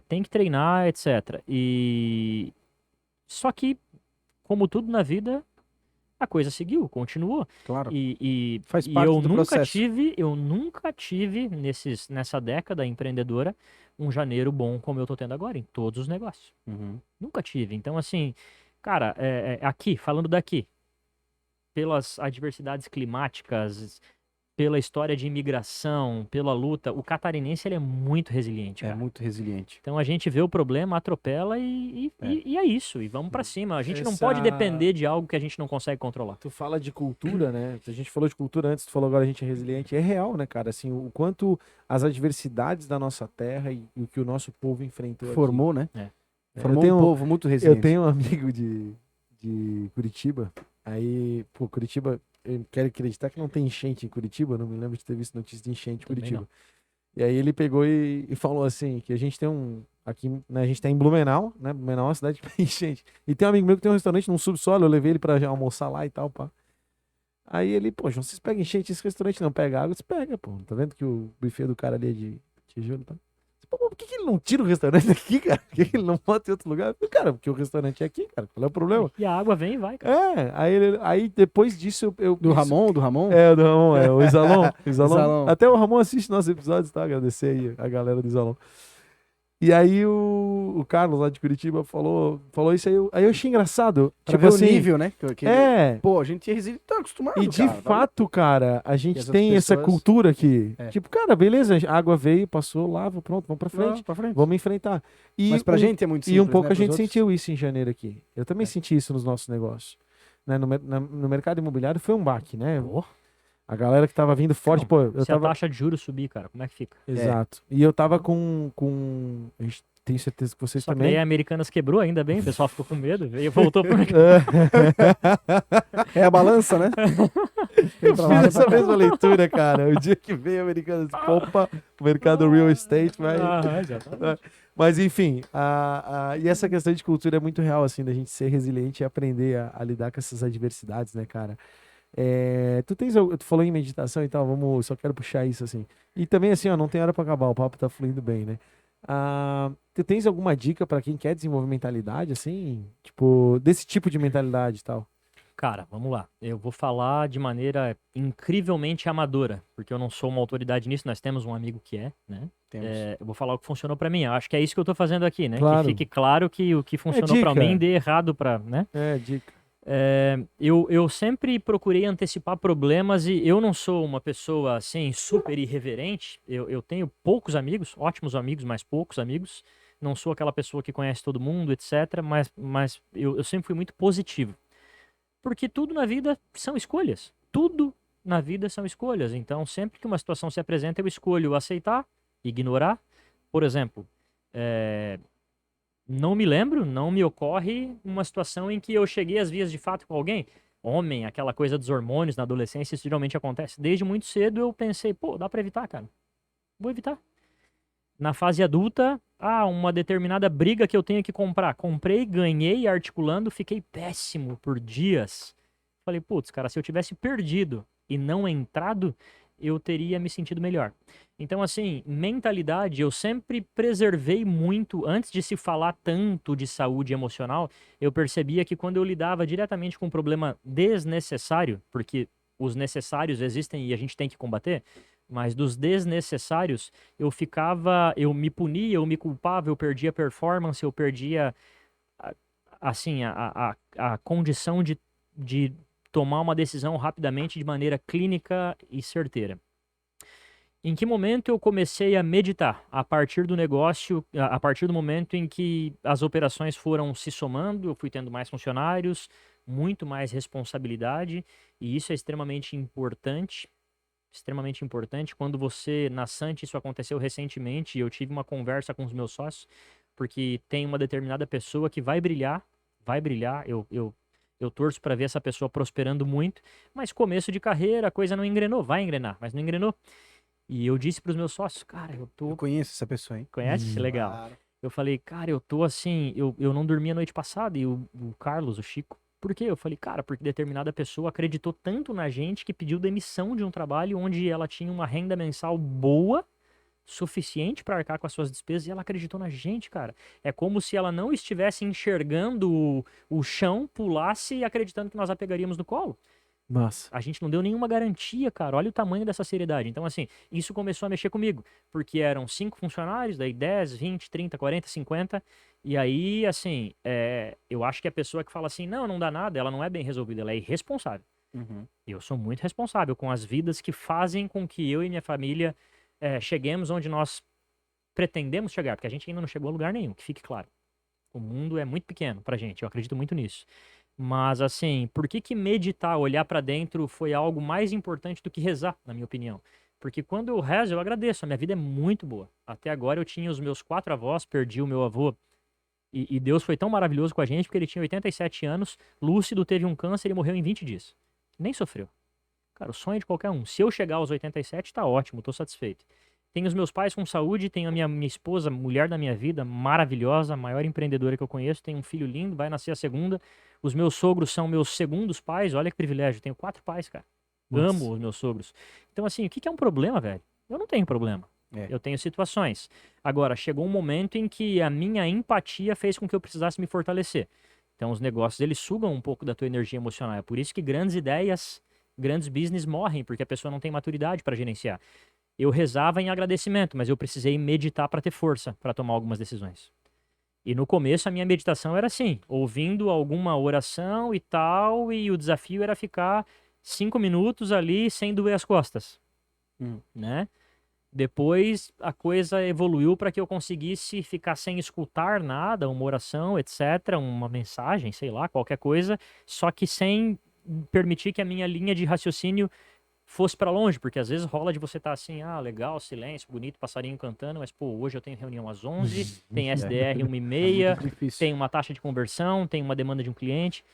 tem que treinar, etc. Só que, como tudo na vida, a coisa seguiu, continuou. Claro. E Faz e parte eu do nunca processo. nunca tive nessa década empreendedora um janeiro bom como eu tô tendo agora, em todos os negócios. Nunca tive. Então, assim, cara, aqui, falando daqui, pelas adversidades climáticas, pela história de imigração, pela luta, o catarinense ele é muito resiliente, É cara. muito resiliente. Então a gente vê o problema, atropela e é isso. E vamos pra cima. A gente não pode Essa- depender de algo que a gente não consegue controlar. Tu fala de cultura, né? A gente falou de cultura antes, tu falou agora a gente é resiliente. É real, né, cara? Assim, o quanto as adversidades da nossa terra e o que o nosso povo enfrentou aqui. Formou, né? Formou eu tenho, um povo muito resiliente. Eu tenho um amigo de Curitiba. Aí, pô, Curitiba, eu quero acreditar que não tem enchente em Curitiba. Não me lembro de ter visto notícia de enchente em Também Curitiba. não. E aí ele pegou e falou assim, que a gente tem aqui, né, a gente tá em Blumenau, né? Blumenau é uma cidade que tem enchente. E tem um amigo meu que tem um restaurante num subsolo, eu levei ele pra almoçar lá e tal, pá. Aí ele, pô, João, vocês pegam enchente nesse restaurante, não pega água? Você pega, pô. Tá vendo que o buffet do cara ali é de tijolo, tá? Pô, por que ele não tira o restaurante daqui, cara? Por que ele não bota em outro lugar? Eu falei, cara, porque o restaurante é aqui, cara. Qual é o problema? E a água vem e vai, cara. Aí depois disso eu Do Ramon, do Ramon? É, do Ramon, o Isalon. Isalon. Até o Ramon assiste nossos episódios, tá? Agradecer aí a galera do Isalon. E aí o Carlos lá de Curitiba falou isso aí eu achei engraçado. Pra Tipo ver assim, o nível, né? é, Pô, a gente tá acostumado, e de cara. fato, cara, a E gente essas tem essa pessoas- cultura aqui. É. Tipo, cara, beleza, a água veio, passou, lava, pronto, vamos pra frente. Não, pra frente. Vamos enfrentar. E Mas pra gente é muito e um simples, pouco né? a Pros gente outros. sentiu isso em janeiro aqui. Eu também É. senti isso nos nossos negócios. Né? No mercado imobiliário foi um baque, né? Pô, A galera que tava vindo forte, não, pô, eu se tava. a taxa de juros subir, cara, como é que fica? Exato. E eu tava com. A gente tem certeza que vocês Só que daí também. a Americanas quebrou, ainda bem, o pessoal ficou com medo e voltou pro mercado. É a balança, né? Eu fiz essa mesma leitura, cara. O dia que veio americano, opa, o mercado real estate vai. Aham, já tá. Mas enfim, e essa questão de cultura é muito real, assim, da gente ser resiliente e aprender a lidar com essas adversidades, né, cara? Tu falou em meditação e tal, só quero puxar isso, assim. E também, assim, ó, não tem hora pra acabar, o papo tá fluindo bem, né? Tu tens alguma dica pra quem quer desenvolver mentalidade, assim? Tipo, desse tipo de mentalidade e tal? Cara, vamos lá. Eu vou falar de maneira incrivelmente amadora, porque eu não sou uma autoridade nisso, nós temos um amigo que é, né? Temos. Eu vou falar o que funcionou pra mim. Eu acho que é isso que eu tô fazendo aqui, né? Claro. Que fique claro que o que funcionou pra dica. mim dê errado pra, né? Dica. Eu sempre procurei antecipar problemas e eu não sou uma pessoa assim super irreverente. Eu tenho poucos amigos, ótimos amigos, mas poucos amigos. Não sou aquela pessoa que conhece todo mundo, etc. Mas eu sempre fui muito positivo. Porque tudo na vida são escolhas. Tudo na vida são escolhas. Então, sempre que uma situação se apresenta, eu escolho aceitar, ignorar. Por exemplo, não me lembro, não me ocorre uma situação em que eu cheguei às vias de fato com alguém. Homem, aquela coisa dos hormônios na adolescência, isso geralmente acontece. Desde muito cedo eu pensei, pô, dá pra evitar, cara. Vou evitar. Na fase adulta, uma determinada briga que eu tenho que comprar. Comprei, ganhei articulando, fiquei péssimo por dias. Falei, putz, cara, se eu tivesse perdido e não entrado, eu teria me sentido melhor. Então, assim, mentalidade, eu sempre preservei muito, antes de se falar tanto de saúde emocional, eu percebia que quando eu lidava diretamente com um problema desnecessário, porque os necessários existem e a gente tem que combater, mas dos desnecessários, eu me punia, eu me culpava, eu perdia performance, eu perdia, assim, a condição de tomar uma decisão rapidamente de maneira clínica e certeira. Em que momento eu comecei a meditar? A partir do negócio, a partir do momento em que as operações foram se somando, eu fui tendo mais funcionários, muito mais responsabilidade, e isso é extremamente importante. Extremamente importante. Quando você, na Sant, isso aconteceu recentemente, eu tive uma conversa com os meus sócios, porque tem uma determinada pessoa que vai brilhar, eu torço para ver essa pessoa prosperando muito, mas começo de carreira, a coisa não engrenou, vai engrenar, mas não engrenou. E eu disse para os meus sócios, cara, eu tô. Eu conheço essa pessoa, hein? Conhece? Legal. Claro. Eu falei, cara, eu tô assim, eu não dormi a noite passada, e o Carlos, o Chico, por quê? Eu falei, cara, porque determinada pessoa acreditou tanto na gente que pediu demissão de um trabalho onde ela tinha uma renda mensal boa, suficiente para arcar com as suas despesas, e ela acreditou na gente, cara. É como se ela não estivesse enxergando o chão, pulasse acreditando que nós a pegaríamos no colo. Massa. A gente não deu nenhuma garantia, cara. Olha o tamanho dessa seriedade. Então, assim, isso começou a mexer comigo. Porque eram 5 funcionários, daí 10, 20, 30, 40, 50. E aí, assim, eu acho que a pessoa que fala assim, não dá nada, ela não é bem resolvida, ela é irresponsável. Uhum. Eu sou muito responsável com as vidas que fazem com que eu e minha família cheguemos onde nós pretendemos chegar. Porque a gente ainda não chegou a lugar nenhum, que fique claro. O mundo é muito pequeno pra gente, eu acredito muito nisso. Mas assim, por que meditar, olhar pra dentro foi algo mais importante do que rezar, na minha opinião? Porque quando eu rezo, eu agradeço, a minha vida é muito boa. Até agora eu tinha os meus 4 avós, perdi o meu avô, e Deus foi tão maravilhoso com a gente, porque ele tinha 87 anos, lúcido, teve um câncer e morreu em 20 dias. Nem sofreu. Cara, o sonho de qualquer um. Se eu chegar aos 87, tá ótimo, tô satisfeito. Tenho os meus pais com saúde, tenho a minha esposa, mulher da minha vida, maravilhosa, a maior empreendedora que eu conheço, tenho um filho lindo, vai nascer a segunda. Os meus sogros são meus segundos pais, olha que privilégio, tenho 4 pais, cara. Nossa. Amo os meus sogros. Então, assim, o que é um problema, velho? Eu não tenho problema. Eu tenho situações. Agora, chegou um momento em que a minha empatia fez com que eu precisasse me fortalecer. Então, os negócios, eles sugam um pouco da tua energia emocional. É por isso que grandes ideias, grandes business morrem, porque a pessoa não tem maturidade para gerenciar. eu rezava em agradecimento, mas eu precisei meditar para ter força para tomar algumas decisões. E no começo a minha meditação era assim, ouvindo alguma oração e tal, e o desafio era ficar 5 minutos ali sem doer as costas, né? Depois a coisa evoluiu para que eu conseguisse ficar sem escutar nada, uma oração, etc., uma mensagem, sei lá, qualquer coisa, só que sem permitir que a minha linha de raciocínio fosse para longe, porque às vezes rola de você estar assim, legal, silêncio, bonito, passarinho cantando, mas pô, hoje eu tenho reunião às 11, tem SDR 1h30, Difícil. tem uma taxa de conversão, tem uma demanda de um cliente,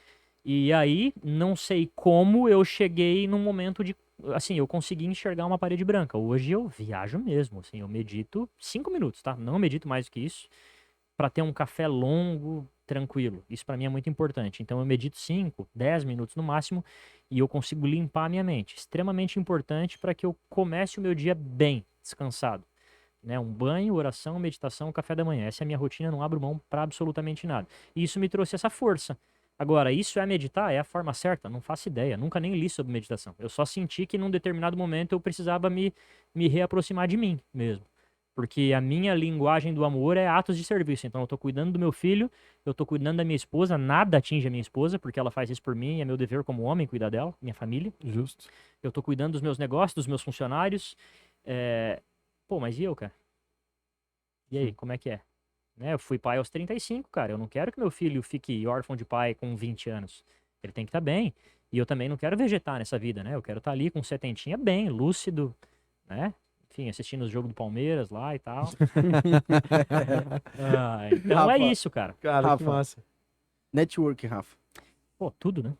e aí, não sei como, eu cheguei num momento de, assim, eu consegui enxergar uma parede branca. Hoje eu viajo mesmo, assim, eu medito 5 minutos, tá? Não medito mais do que isso, para ter um café longo, tranquilo. Isso para mim é muito importante. Então eu medito 5, 10 minutos no máximo e eu consigo limpar a minha mente. Extremamente importante para que eu comece o meu dia bem, descansado. Né? Um banho, oração, meditação, café da manhã. Essa é a minha rotina, não abro mão para absolutamente nada. E isso me trouxe essa força. Agora, isso é meditar? É a forma certa? Não faço ideia. Nunca nem li sobre meditação. Eu só senti que num determinado momento eu precisava me reaproximar de mim mesmo. Porque a minha linguagem do amor é atos de serviço. Então eu tô cuidando do meu filho, eu tô cuidando da minha esposa, nada atinge a minha esposa, porque ela faz isso por mim, é meu dever como homem cuidar dela, minha família. Justo. Eu tô cuidando dos meus negócios, dos meus funcionários. Pô, mas e eu, cara? E aí, como é que é? Né? Eu fui pai aos 35, cara. Eu não quero que meu filho fique órfão de pai com 20 anos. Ele tem que estar bem. E eu também não quero vegetar nessa vida, né? Eu quero estar ali com 70 bem, lúcido, né? Enfim, assistindo o jogo do Palmeiras lá e tal. Então Rafa, é isso, cara. Cara, que Rafa. massa. Network, Rafa. Pô, tudo, né?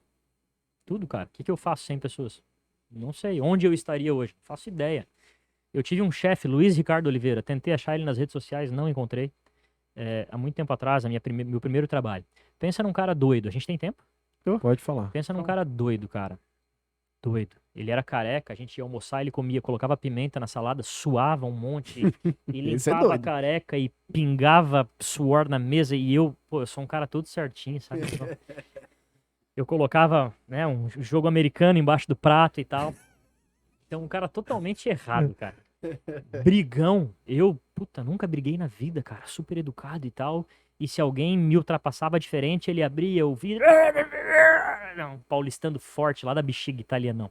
Tudo, cara. O que eu faço sem pessoas? Não sei. Onde eu estaria hoje? Não faço ideia. Eu tive um chefe, Luiz Ricardo Oliveira. Tentei achar ele nas redes sociais, não encontrei. Há muito tempo atrás, meu primeiro trabalho. Pensa num cara doido. A gente tem tempo? Pode falar. Pensa num cara doido, cara. Doido. Ele era careca, a gente ia almoçar, ele comia, colocava pimenta na salada, suava um monte e Esse é limpava a doido. careca e pingava suor na mesa e eu sou um cara todo certinho, sabe? Eu colocava, né, um jogo americano embaixo do prato e tal. Então, um cara totalmente errado, cara. Brigão. Nunca briguei na vida, cara. Super educado e tal. E se alguém me ultrapassava diferente, ele abria o vidro. Não, paulistando forte lá da bexiga italianão.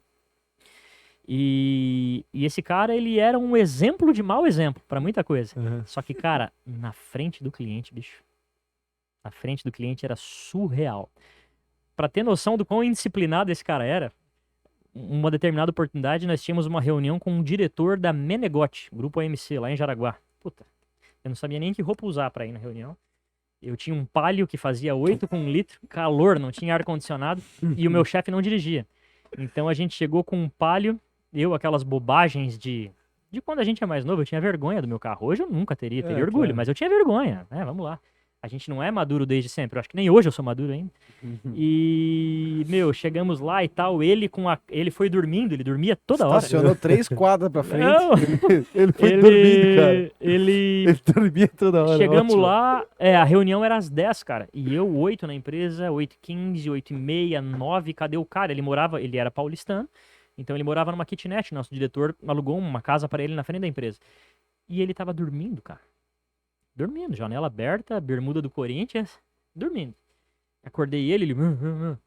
E esse cara, ele era um exemplo de mau exemplo pra muita coisa. Uhum. Só que, cara, na frente do cliente, bicho. Na frente do cliente era surreal. Pra ter noção do quão indisciplinado esse cara era, uma determinada oportunidade, nós tínhamos uma reunião com um diretor da Menegote, grupo AMC, lá em Jaraguá. Puta, eu não sabia nem que roupa usar pra ir na reunião. Eu tinha um Palio que fazia 8 com 1 litro, calor, não tinha ar-condicionado, e o meu chefe não dirigia. Então a gente chegou com um Palio, aquelas bobagens de quando a gente é mais novo, eu tinha vergonha do meu carro. Hoje eu nunca teria orgulho, claro. mas eu tinha vergonha, né? Vamos lá. A gente não é maduro desde sempre, eu acho que nem hoje eu sou maduro ainda. E, chegamos lá e tal, ele foi dormindo, ele dormia toda hora. Estacionou 3 quadras pra frente. Não, Ele foi dormindo, cara. ele Ele dormia toda hora. Chegamos ótimo. lá, a reunião era às 10, cara. E eu, 8 na empresa, 8h15, 8h30, 9, cadê o cara? Ele era paulistano, então ele morava numa kitnet, nosso diretor alugou uma casa pra ele na frente da empresa. E ele tava dormindo, cara. Dormindo, janela aberta, bermuda do Corinthians, dormindo. Acordei ele,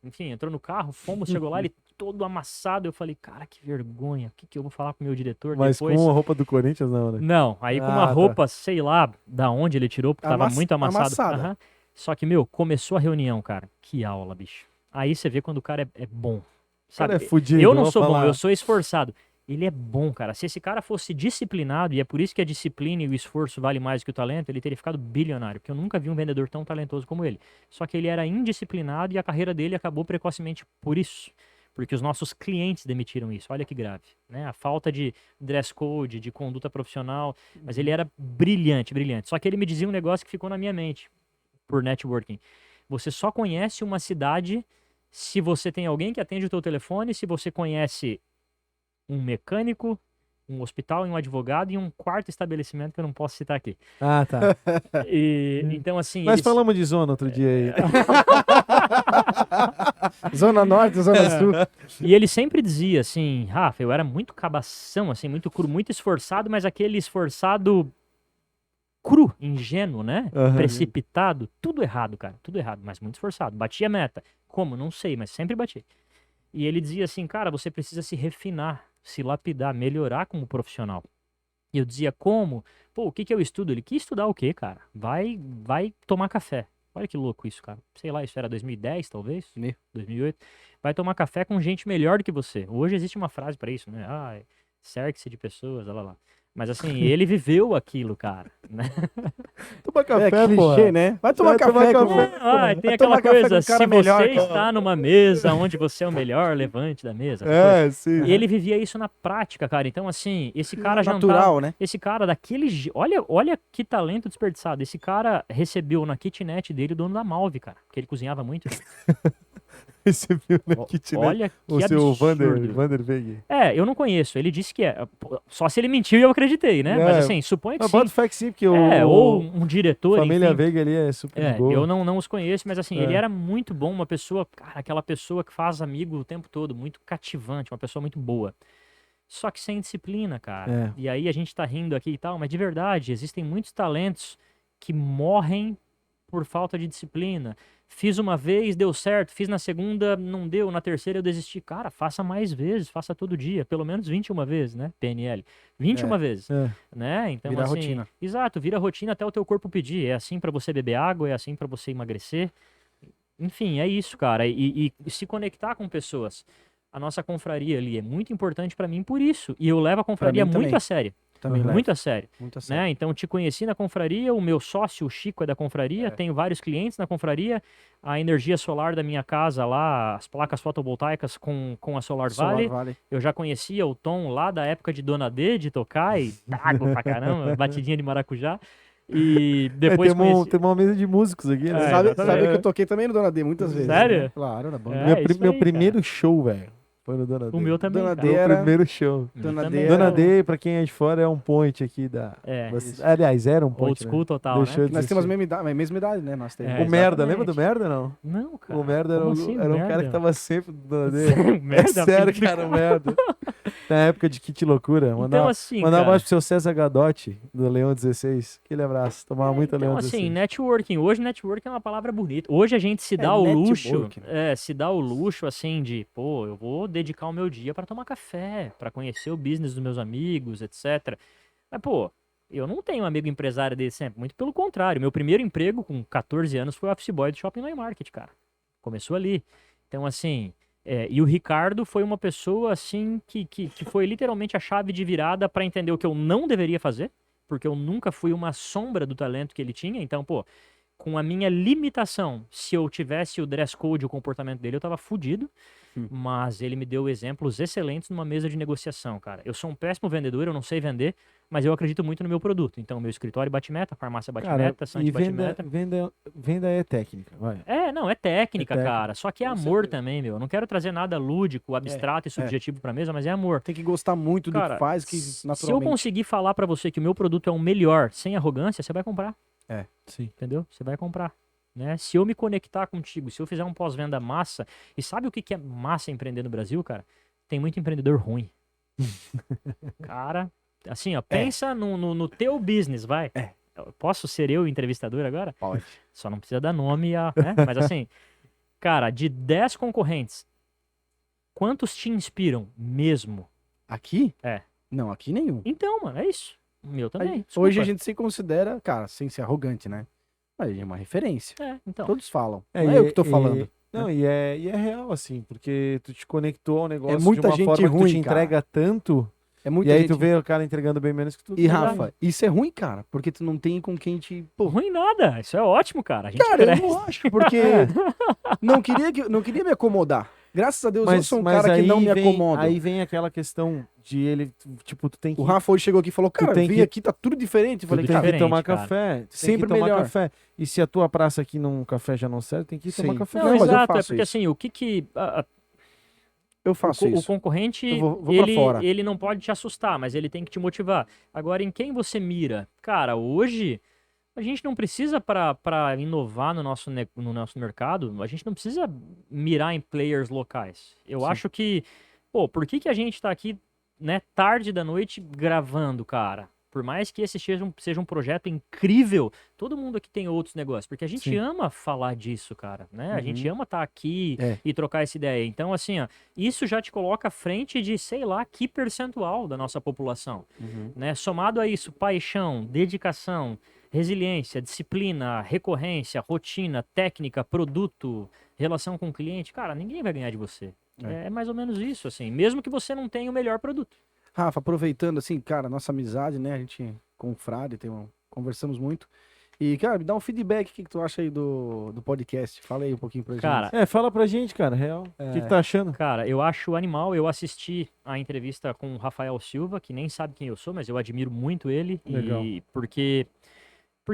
enfim, entrou no carro, fomos, chegou lá, ele todo amassado. Eu falei, cara, que vergonha, o que eu vou falar com o meu diretor Mas depois? com a roupa do Corinthians, não, né? Não, aí com uma tá. roupa, sei lá da onde ele tirou, porque tava muito amassado. amassada. Aham. Só que, começou a reunião, cara. Que aula, bicho. Aí você vê quando o cara é bom. O cara Sabe? é fudido. Eu não vou sou bom, falar. eu sou esforçado. Ele é bom, cara. Se esse cara fosse disciplinado, e é por isso que a disciplina e o esforço vale mais que o talento, ele teria ficado bilionário, porque eu nunca vi um vendedor tão talentoso como ele. Só que ele era indisciplinado e a carreira dele acabou precocemente por isso. Porque os nossos clientes demitiram isso. Olha que grave, né? A falta de dress code, de conduta profissional. Mas ele era brilhante, brilhante. Só que ele me dizia um negócio que ficou na minha mente, por networking. Você só conhece uma cidade se você tem alguém que atende o teu telefone, se você conhece um mecânico, um hospital e um advogado e um quarto estabelecimento que eu não posso citar aqui. Ah, tá. Então, assim... Nós falamos de zona outro dia aí. Zona Norte, Zona Sul. E ele sempre dizia assim, Rafa, eu era muito cabação, assim, muito cru, muito esforçado, mas aquele esforçado cru, ingênuo, né? Aham. Precipitado, tudo errado, cara, tudo errado, mas muito esforçado. Batia a meta. Como? Não sei, mas sempre bati. E ele dizia assim, cara, você precisa se refinar, se lapidar, melhorar como profissional. E eu dizia, como? Pô, o que que eu estudo? Ele, que estudar o quê, cara? Vai tomar café. Olha que louco isso, cara. Sei lá, isso era 2010, talvez? Meu. 2008. Vai tomar café com gente melhor do que você. Hoje existe uma frase pra isso, né? Ah, cerque-se de pessoas, lá, lá, lá. Mas assim, ele viveu aquilo, cara, né? Toma café, É clichê, porra. né? Vai tomar Vai tomar café com... café. Ah, tem Vai aquela tomar café com coisa, um cara se melhor, você cara. está numa mesa onde você é o melhor, levante da mesa. essa coisa. É, sim. E ele vivia isso na prática, cara. Então, assim, esse cara jantava... Natural, né? Esse cara daquele... Olha que talento desperdiçado. Esse cara recebeu na kitnet dele o dono da Malve, cara. Porque ele cozinhava muito. Recebeu na Ó, kitnet Olha que o seu absurdo. Vander Veg. É, eu não conheço. Ele disse que é. Pô, só se ele mentiu e eu acreditei, né? Mas É, assim, suponho que Mas sim. bota fé que sim, porque Ou um diretor, família enfim. Veiga ali é super É, de boa. eu não os conheço, mas assim, É. ele era muito bom, uma pessoa, cara, aquela pessoa que faz amigo o tempo todo, muito cativante, uma pessoa muito boa. Só que sem disciplina, cara. É. E aí a gente tá rindo aqui e tal, mas de verdade, existem muitos talentos que morrem por falta de disciplina. Fiz uma vez, deu certo, fiz na segunda, não deu, na terceira eu desisti. Cara, faça mais vezes, faça todo dia, pelo menos 21 vezes, né? PNL. 21 vezes, É. né? Então, Vira assim, rotina. exato, vira rotina até o teu corpo pedir. É assim pra você beber água, é assim pra você emagrecer. Enfim, é isso, cara. E se conectar com pessoas. A nossa confraria ali é muito importante pra mim por isso. E eu levo a confraria mim muito também. a sério. Também levo. Muito a sério. Muito a sério. Né? Então, te conheci na confraria, o meu sócio, o Chico, é da confraria, É. tenho vários clientes na confraria, a energia solar da minha casa lá, as placas fotovoltaicas com a Solar Valley, Vale. eu já conhecia o Tom lá da época de Dona D, de tocar, e trago pra caramba, batidinha de maracujá, e depois conheci... Tem uma mesa de músicos aqui, né? É, Sabe exatamente. que eu toquei também no Dona D muitas vezes. Sério? Né? Claro, na banda. É, isso Meu aí, primeiro show, velho, foi no Dona D. O meu também, Dona cara. D Meu era- primeiro show. O meu Dona também, D cara. Dona D, pra quem é de fora, é um point aqui da... É, isso. Aliás, era um old point, school né? total, Deixou né? de Nós temos a existir. mesma idade, né? Nós temos. É, O Merda, exatamente. lembra do Merda, não? Não, cara. O Merda era, Como assim, era um cara Merda? que tava sempre do Dona D. É Merda, sério, filho de cara, o Merda. Na época de Kit Loucura. Então, Mandar assim, um cara... abraço pro seu César Gadotti, do Leão 16. Aquele abraço. Tomava muito Então, Leão assim, 16. networking. Hoje, networking é uma palavra bonita. Hoje a gente se É, dá o luxo, networking. se dá o luxo, assim, de, pô, eu vou dedicar o meu dia pra tomar café, pra conhecer o business dos meus amigos, etc. Mas, pô, eu não tenho um amigo empresário desse sempre. Muito pelo contrário. Meu primeiro emprego com 14 anos foi office boy do Shopping Line Market, cara. Começou ali. Então, assim... e o Ricardo foi uma pessoa, assim, que foi literalmente a chave de virada pra entender o que eu não deveria fazer, porque eu nunca fui uma sombra do talento que ele tinha. Então, pô, com a minha limitação, se eu tivesse o dress code, o comportamento dele, eu tava fudido. Mas ele me deu exemplos excelentes numa mesa de negociação, cara. Eu sou um péssimo vendedor, eu não sei vender, mas eu acredito muito no meu produto. Então, meu escritório bate meta, farmácia bate Cara, meta, Santi e bate venda, meta. venda é técnica, vai. Não, é técnica, É técnica, cara. Só que é com amor certeza. também, meu. Eu não quero trazer nada lúdico, abstrato e subjetivo pra mesa, mas é amor. Tem que gostar muito do Cara, que faz, que se eu naturalmente... conseguir falar pra você que o meu produto é o melhor, sem arrogância, você vai comprar, Sim. entendeu? Você vai comprar. Né? Se eu me conectar contigo, se eu fizer um pós-venda massa, e sabe o que é massa empreender no Brasil, cara? Tem muito empreendedor ruim. Cara, assim, ó, pensa no teu business, vai. Posso ser eu o entrevistador agora? Pode. Só não precisa dar nome, né? Mas assim, cara, de 10 concorrentes, quantos te inspiram mesmo? Aqui? É. Não, aqui nenhum. Então, mano, é isso. O meu também. Hoje desculpa. a gente se considera, cara, sem ser arrogante, né? Mas a gente é uma referência. Então. Todos falam. É, não é eu que tô falando. Não, e é real, assim, porque tu te conectou ao negócio muita de uma gente forma que tu ruim, te entrega tanto, É muita e aí gente... tu vê o cara entregando bem menos que tu. E Rafa, isso é ruim, cara, porque tu não tem com quem te... Pô, Ruim nada. Isso é ótimo, cara. A gente cara, eu cresce. não acho, porque não queria me acomodar. Graças a Deus eu sou um cara que aí não me vem, acomoda. Aí vem aquela questão de ele, tipo, tu tem que, O Rafa hoje chegou aqui e falou, cara, tem vem que- aqui, tá tudo diferente. Eu falei, tu tem cara, que diferente, tomar cara. café. Tu tem Sempre que tomar melhor. café. E se a tua praça aqui num café já não serve, tem que ir tomar Sim. café. Não, Não, mas eu exato. É faço porque isso. assim, o que eu faço o isso. concorrente, Eu vou pra ele, fora. ele não pode te assustar, mas ele tem que te motivar. Agora, em quem você mira? Cara, hoje A gente não precisa, para inovar no nosso mercado, a gente não precisa mirar em players locais. Eu Sim. acho que, pô, por que a gente tá aqui, né, tarde da noite gravando, cara? Por mais que esse seja um projeto incrível, todo mundo aqui tem outros negócios, porque a gente Sim. ama falar disso, cara, né? A gente Uhum. ama estar aqui É. e trocar essa ideia. Então, assim, ó, isso já te coloca à frente de, sei lá, que percentual da nossa população, Uhum. né? Somado a isso, paixão, dedicação, resiliência, disciplina, recorrência, rotina, técnica, produto, relação com o cliente, cara, ninguém vai ganhar de você. É. É mais ou menos isso, assim, mesmo que você não tenha o melhor produto. Rafa, aproveitando assim, cara, nossa amizade, né? A gente, confrade, conversamos muito. E, cara, me dá um feedback, o que tu acha aí do podcast? Fala aí um pouquinho pra Cara, gente. Fala pra gente, cara, real. O que tá achando? Cara, eu acho animal. Eu assisti a entrevista com o Rafael Silva, que nem sabe quem eu sou, mas eu admiro muito ele. Legal. E porque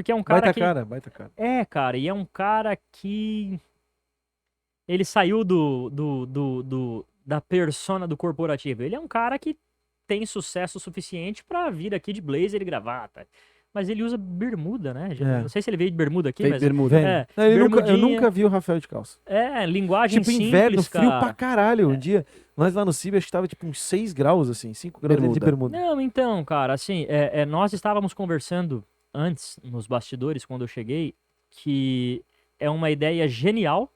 é um cara que. Baita cara. É, cara, e é um cara que. Ele saiu da persona do corporativo. Ele é um cara que tem sucesso suficiente pra vir aqui de blazer e gravata. Mas ele usa bermuda, né? É. Não sei se ele veio de bermuda aqui, Veio mas. de bermuda. Vem. É, Não, eu bermudinha. nunca vi o Rafael de calça. Linguagem Tipo, simples, inverno, frio cara. pra caralho. Um dia, nós lá no Cibe, acho que tava tipo uns 6 graus, assim, 5 graus de Bermuda. bermuda. Não, então, cara, assim, nós estávamos conversando antes, nos bastidores, quando eu cheguei, que é uma ideia genial.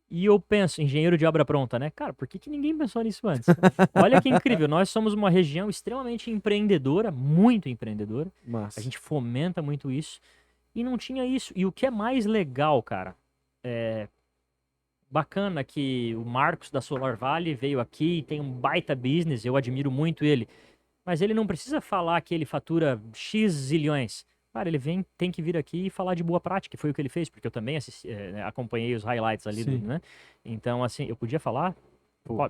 E eu penso, engenheiro de obra pronta, né? Cara, por que ninguém pensou nisso antes? Olha que incrível, nós somos uma região extremamente empreendedora, muito empreendedora. Mas, A gente fomenta muito isso. E não tinha isso. E o que é mais legal, cara, bacana que o Marcos da Solar Valley veio aqui e tem um baita business, eu admiro muito ele. Mas ele não precisa falar que ele fatura X zilhões. Cara, tem que vir aqui e falar de boa prática, que foi o que ele fez, porque eu também acompanhei os highlights ali, Sim. né? Então, assim, eu podia falar?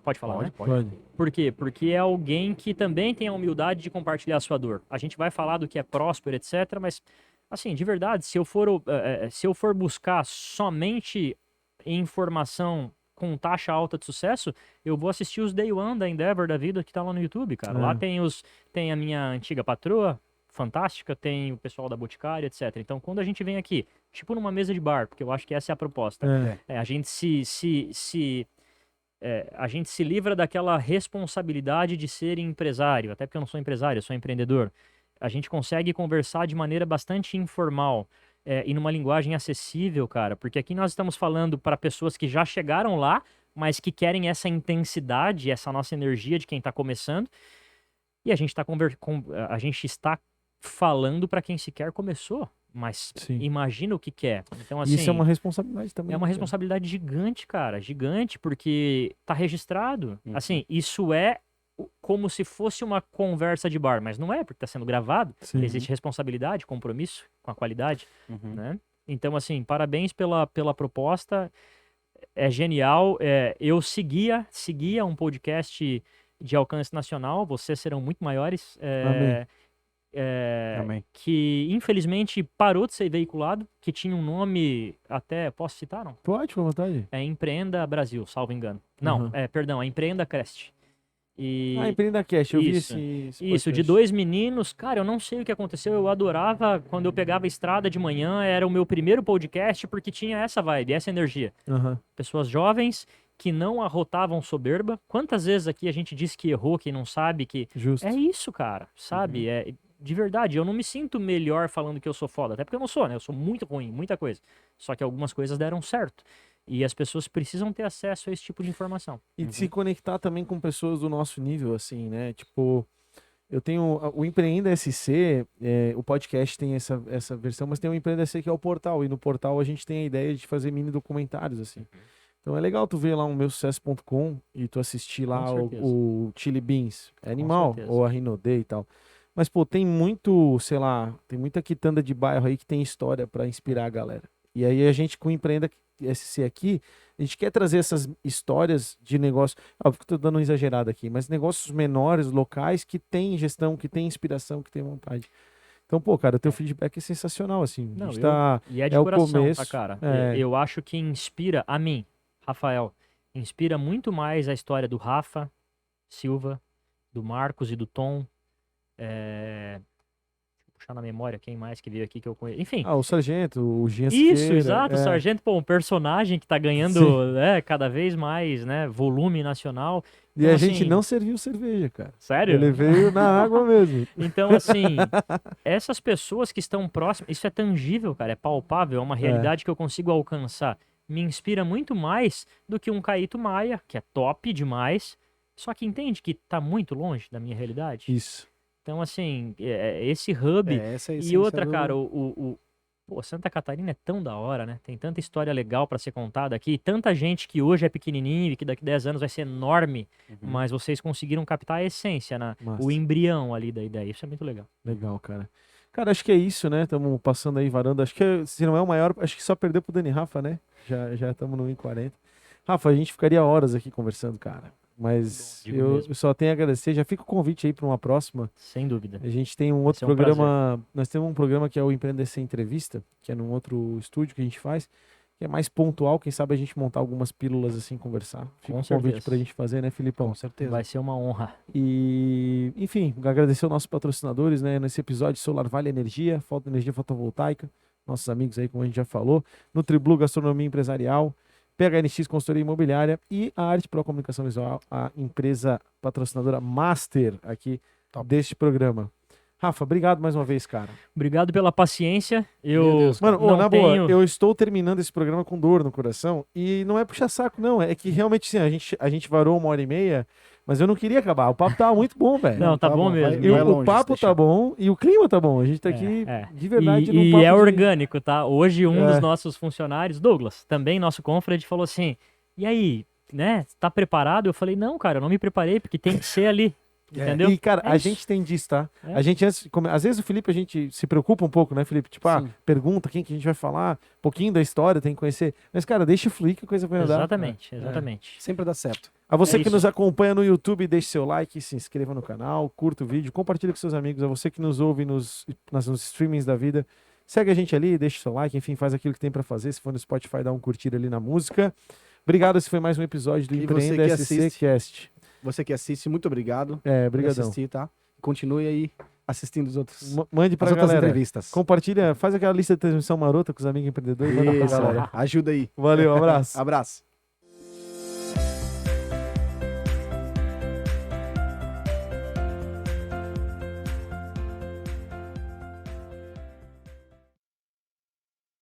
Pode falar, né? pode. Por quê? Porque é alguém que também tem a humildade de compartilhar a sua dor. A gente vai falar do que é próspero, etc., mas, assim, de verdade, se eu for buscar somente informação com taxa alta de sucesso, eu vou assistir os Day One da Endeavor da vida que tá lá no YouTube, cara. Lá tem a minha antiga patroa, fantástica, tem o pessoal da Boticária, etc. Então, quando a gente vem aqui, tipo numa mesa de bar, porque eu acho que essa é a proposta, a gente a gente se livra daquela responsabilidade de ser empresário, até porque eu não sou empresário, eu sou empreendedor. A gente consegue conversar de maneira bastante informal e numa linguagem acessível, cara, porque aqui nós estamos falando para pessoas que já chegaram lá, mas que querem essa intensidade, essa nossa energia de quem está começando, e a gente está falando para quem sequer começou, mas Sim. imagina o que quer. Então, assim, Isso é uma responsabilidade também. é uma né, responsabilidade gigante, cara. Gigante, porque tá registrado. Uhum. Assim, isso é como se fosse uma conversa de bar, mas não é, porque tá sendo gravado. cara? Sim. Existe responsabilidade, compromisso com a qualidade, Uhum. né? Então, assim, parabéns pela proposta. É genial. Eu seguia um podcast de alcance nacional. Vocês serão muito maiores. Amém. Amém. Que infelizmente parou de ser veiculado, que tinha um nome, até posso citar, não? Pode, com vontade. É Empreenda Brasil, salvo engano. Não, Uhum. perdão, é Empreenda Crest. E Empreenda Cash, eu vi isso, esse isso, de podcast. 2 meninos, cara, eu não sei o que aconteceu, eu adorava quando eu pegava a estrada de manhã, era o meu primeiro podcast porque tinha essa vibe, essa energia. Aham. Pessoas jovens que não arrotavam soberba. Quantas vezes aqui a gente disse que errou, quem não sabe que Justo. é isso, cara, sabe? De verdade, eu não me sinto melhor falando que eu sou foda, até porque eu não sou, né? Eu sou muito ruim, muita coisa. Só que algumas coisas deram certo. E as pessoas precisam ter acesso a esse tipo de informação. E de se conectar também com pessoas do nosso nível, assim, né? Tipo, eu tenho o Empreenda SC, o podcast tem essa versão, mas tem o Empreenda SC que é o portal. E no portal a gente tem a ideia de fazer mini documentários, assim. Então é legal tu ver lá um meusucesso.com e tu assistir lá Com certeza. o Chili Beans. É animal, certeza. ou a Rinode e tal. Mas, pô, tem muito, sei lá, tem muita quitanda de bairro aí que tem história pra inspirar a galera. E aí a gente com o Empreenda SC aqui, a gente quer trazer essas histórias de negócio, óbvio que eu tô dando uma exagerada aqui, mas negócios menores, locais, que tem gestão, que tem inspiração, que tem vontade. Então, pô, cara, o teu feedback é sensacional, assim. Não, a gente tá... e é de é o coração, começo, tá, cara? é. Eu acho que inspira a mim, Rafael, inspira muito mais a história do Rafa Silva, do Marcos e do Tom. Deixa eu puxar na memória quem mais que veio aqui que eu conheço. Enfim. Ah, o Sargento, o Jean Isso, Siqueira, exato. O Sargento, pô, um personagem que tá ganhando cada vez mais, né, volume nacional. E Então, a gente assim, não serviu cerveja, cara. Sério? Ele veio na água mesmo. Então, assim, essas pessoas que estão próximas, isso é tangível, cara, é palpável, é uma realidade que eu consigo alcançar. Me inspira muito mais do que um Caíto Maia, que é top demais, só que entende que tá muito longe da minha realidade. Isso. Então, assim, esse hub. Essa é a E essência outra, do- cara, pô, Santa Catarina é tão da hora, né? Tem tanta história legal pra ser contada aqui, tanta gente que hoje é pequenininho e que daqui 10 anos vai ser enorme, mas vocês conseguiram captar a essência, Massa. o embrião ali da ideia. Isso é muito legal. Legal, cara. Cara, acho que é isso, né? Estamos passando aí, varando. Acho que se não é o maior, acho que só perdeu pro Dani Rafa, né? Já estamos no 1:40. Rafa, a gente ficaria horas aqui conversando, cara. Mas Digo eu mesmo. só tenho a agradecer. Já fica o convite aí para uma próxima. Sem dúvida. A gente tem um outro ser um programa. Nós temos um programa que é o Empreender Sem Entrevista, que é num outro estúdio que a gente faz, que é mais pontual. Quem sabe a gente montar algumas pílulas assim, conversar. Fica Com um convite certeza. pra gente fazer, né, Filipão? Com certeza. Vai ser uma honra. E, enfim, agradecer aos nossos patrocinadores, né, nesse episódio: Solar Vale Energia, Energia Fotovoltaica, nossos amigos aí, como a gente já falou, Nutriblu Gastronomia Empresarial, PHNX Consultoria Imobiliária e a Arte Pro Comunicação Visual, a empresa patrocinadora master aqui deste programa. Rafa, obrigado mais uma vez, cara. Obrigado pela paciência. Meu Eu Deus, Mano, não na tenho... boa, eu estou terminando esse programa com dor no coração e não é puxar saco, não. É que realmente, sim, a gente varou 1h30, mas eu não queria acabar. O papo tava muito bom, velho. Não, tá bom mesmo. E vai o longe, papo se tá deixar. bom e o clima tá bom. A gente tá aqui de verdade num E papo é de- orgânico, tá? Hoje um É. dos nossos funcionários, Douglas, também nosso confrade, falou assim, e aí, né, tá preparado? Eu falei, não, cara, eu não me preparei, porque tem que ser ali, entendeu? E, cara, É a isso. gente tem disso, tá? É. A gente, às vezes o Felipe, a gente se preocupa um pouco, né, Felipe? Tipo, Sim. pergunta quem que a gente vai falar, um pouquinho da história, tem que conhecer. Mas, cara, deixa fluir que a coisa vai andar. Exatamente, exatamente. Sempre dá certo. A você É que isso. nos acompanha no YouTube, deixe seu like, se inscreva no canal, curta o vídeo, compartilha com seus amigos. A você que nos ouve nos streamings da vida, segue a gente ali, deixa seu like, enfim, faz aquilo que tem pra fazer. Se for no Spotify, dá um curtir ali na música. Obrigado, esse foi mais um episódio do E você Empreenda que SC assiste. Cast. Você que assiste, muito obrigado por Brigadão. assistir, tá? Continue aí assistindo os outros, Mande pra as outras galera. entrevistas. Compartilha, faz aquela lista de transmissão marota com os amigos empreendedores e manda pra Isso, galera. ajuda aí. Valeu, abraço. Abraço.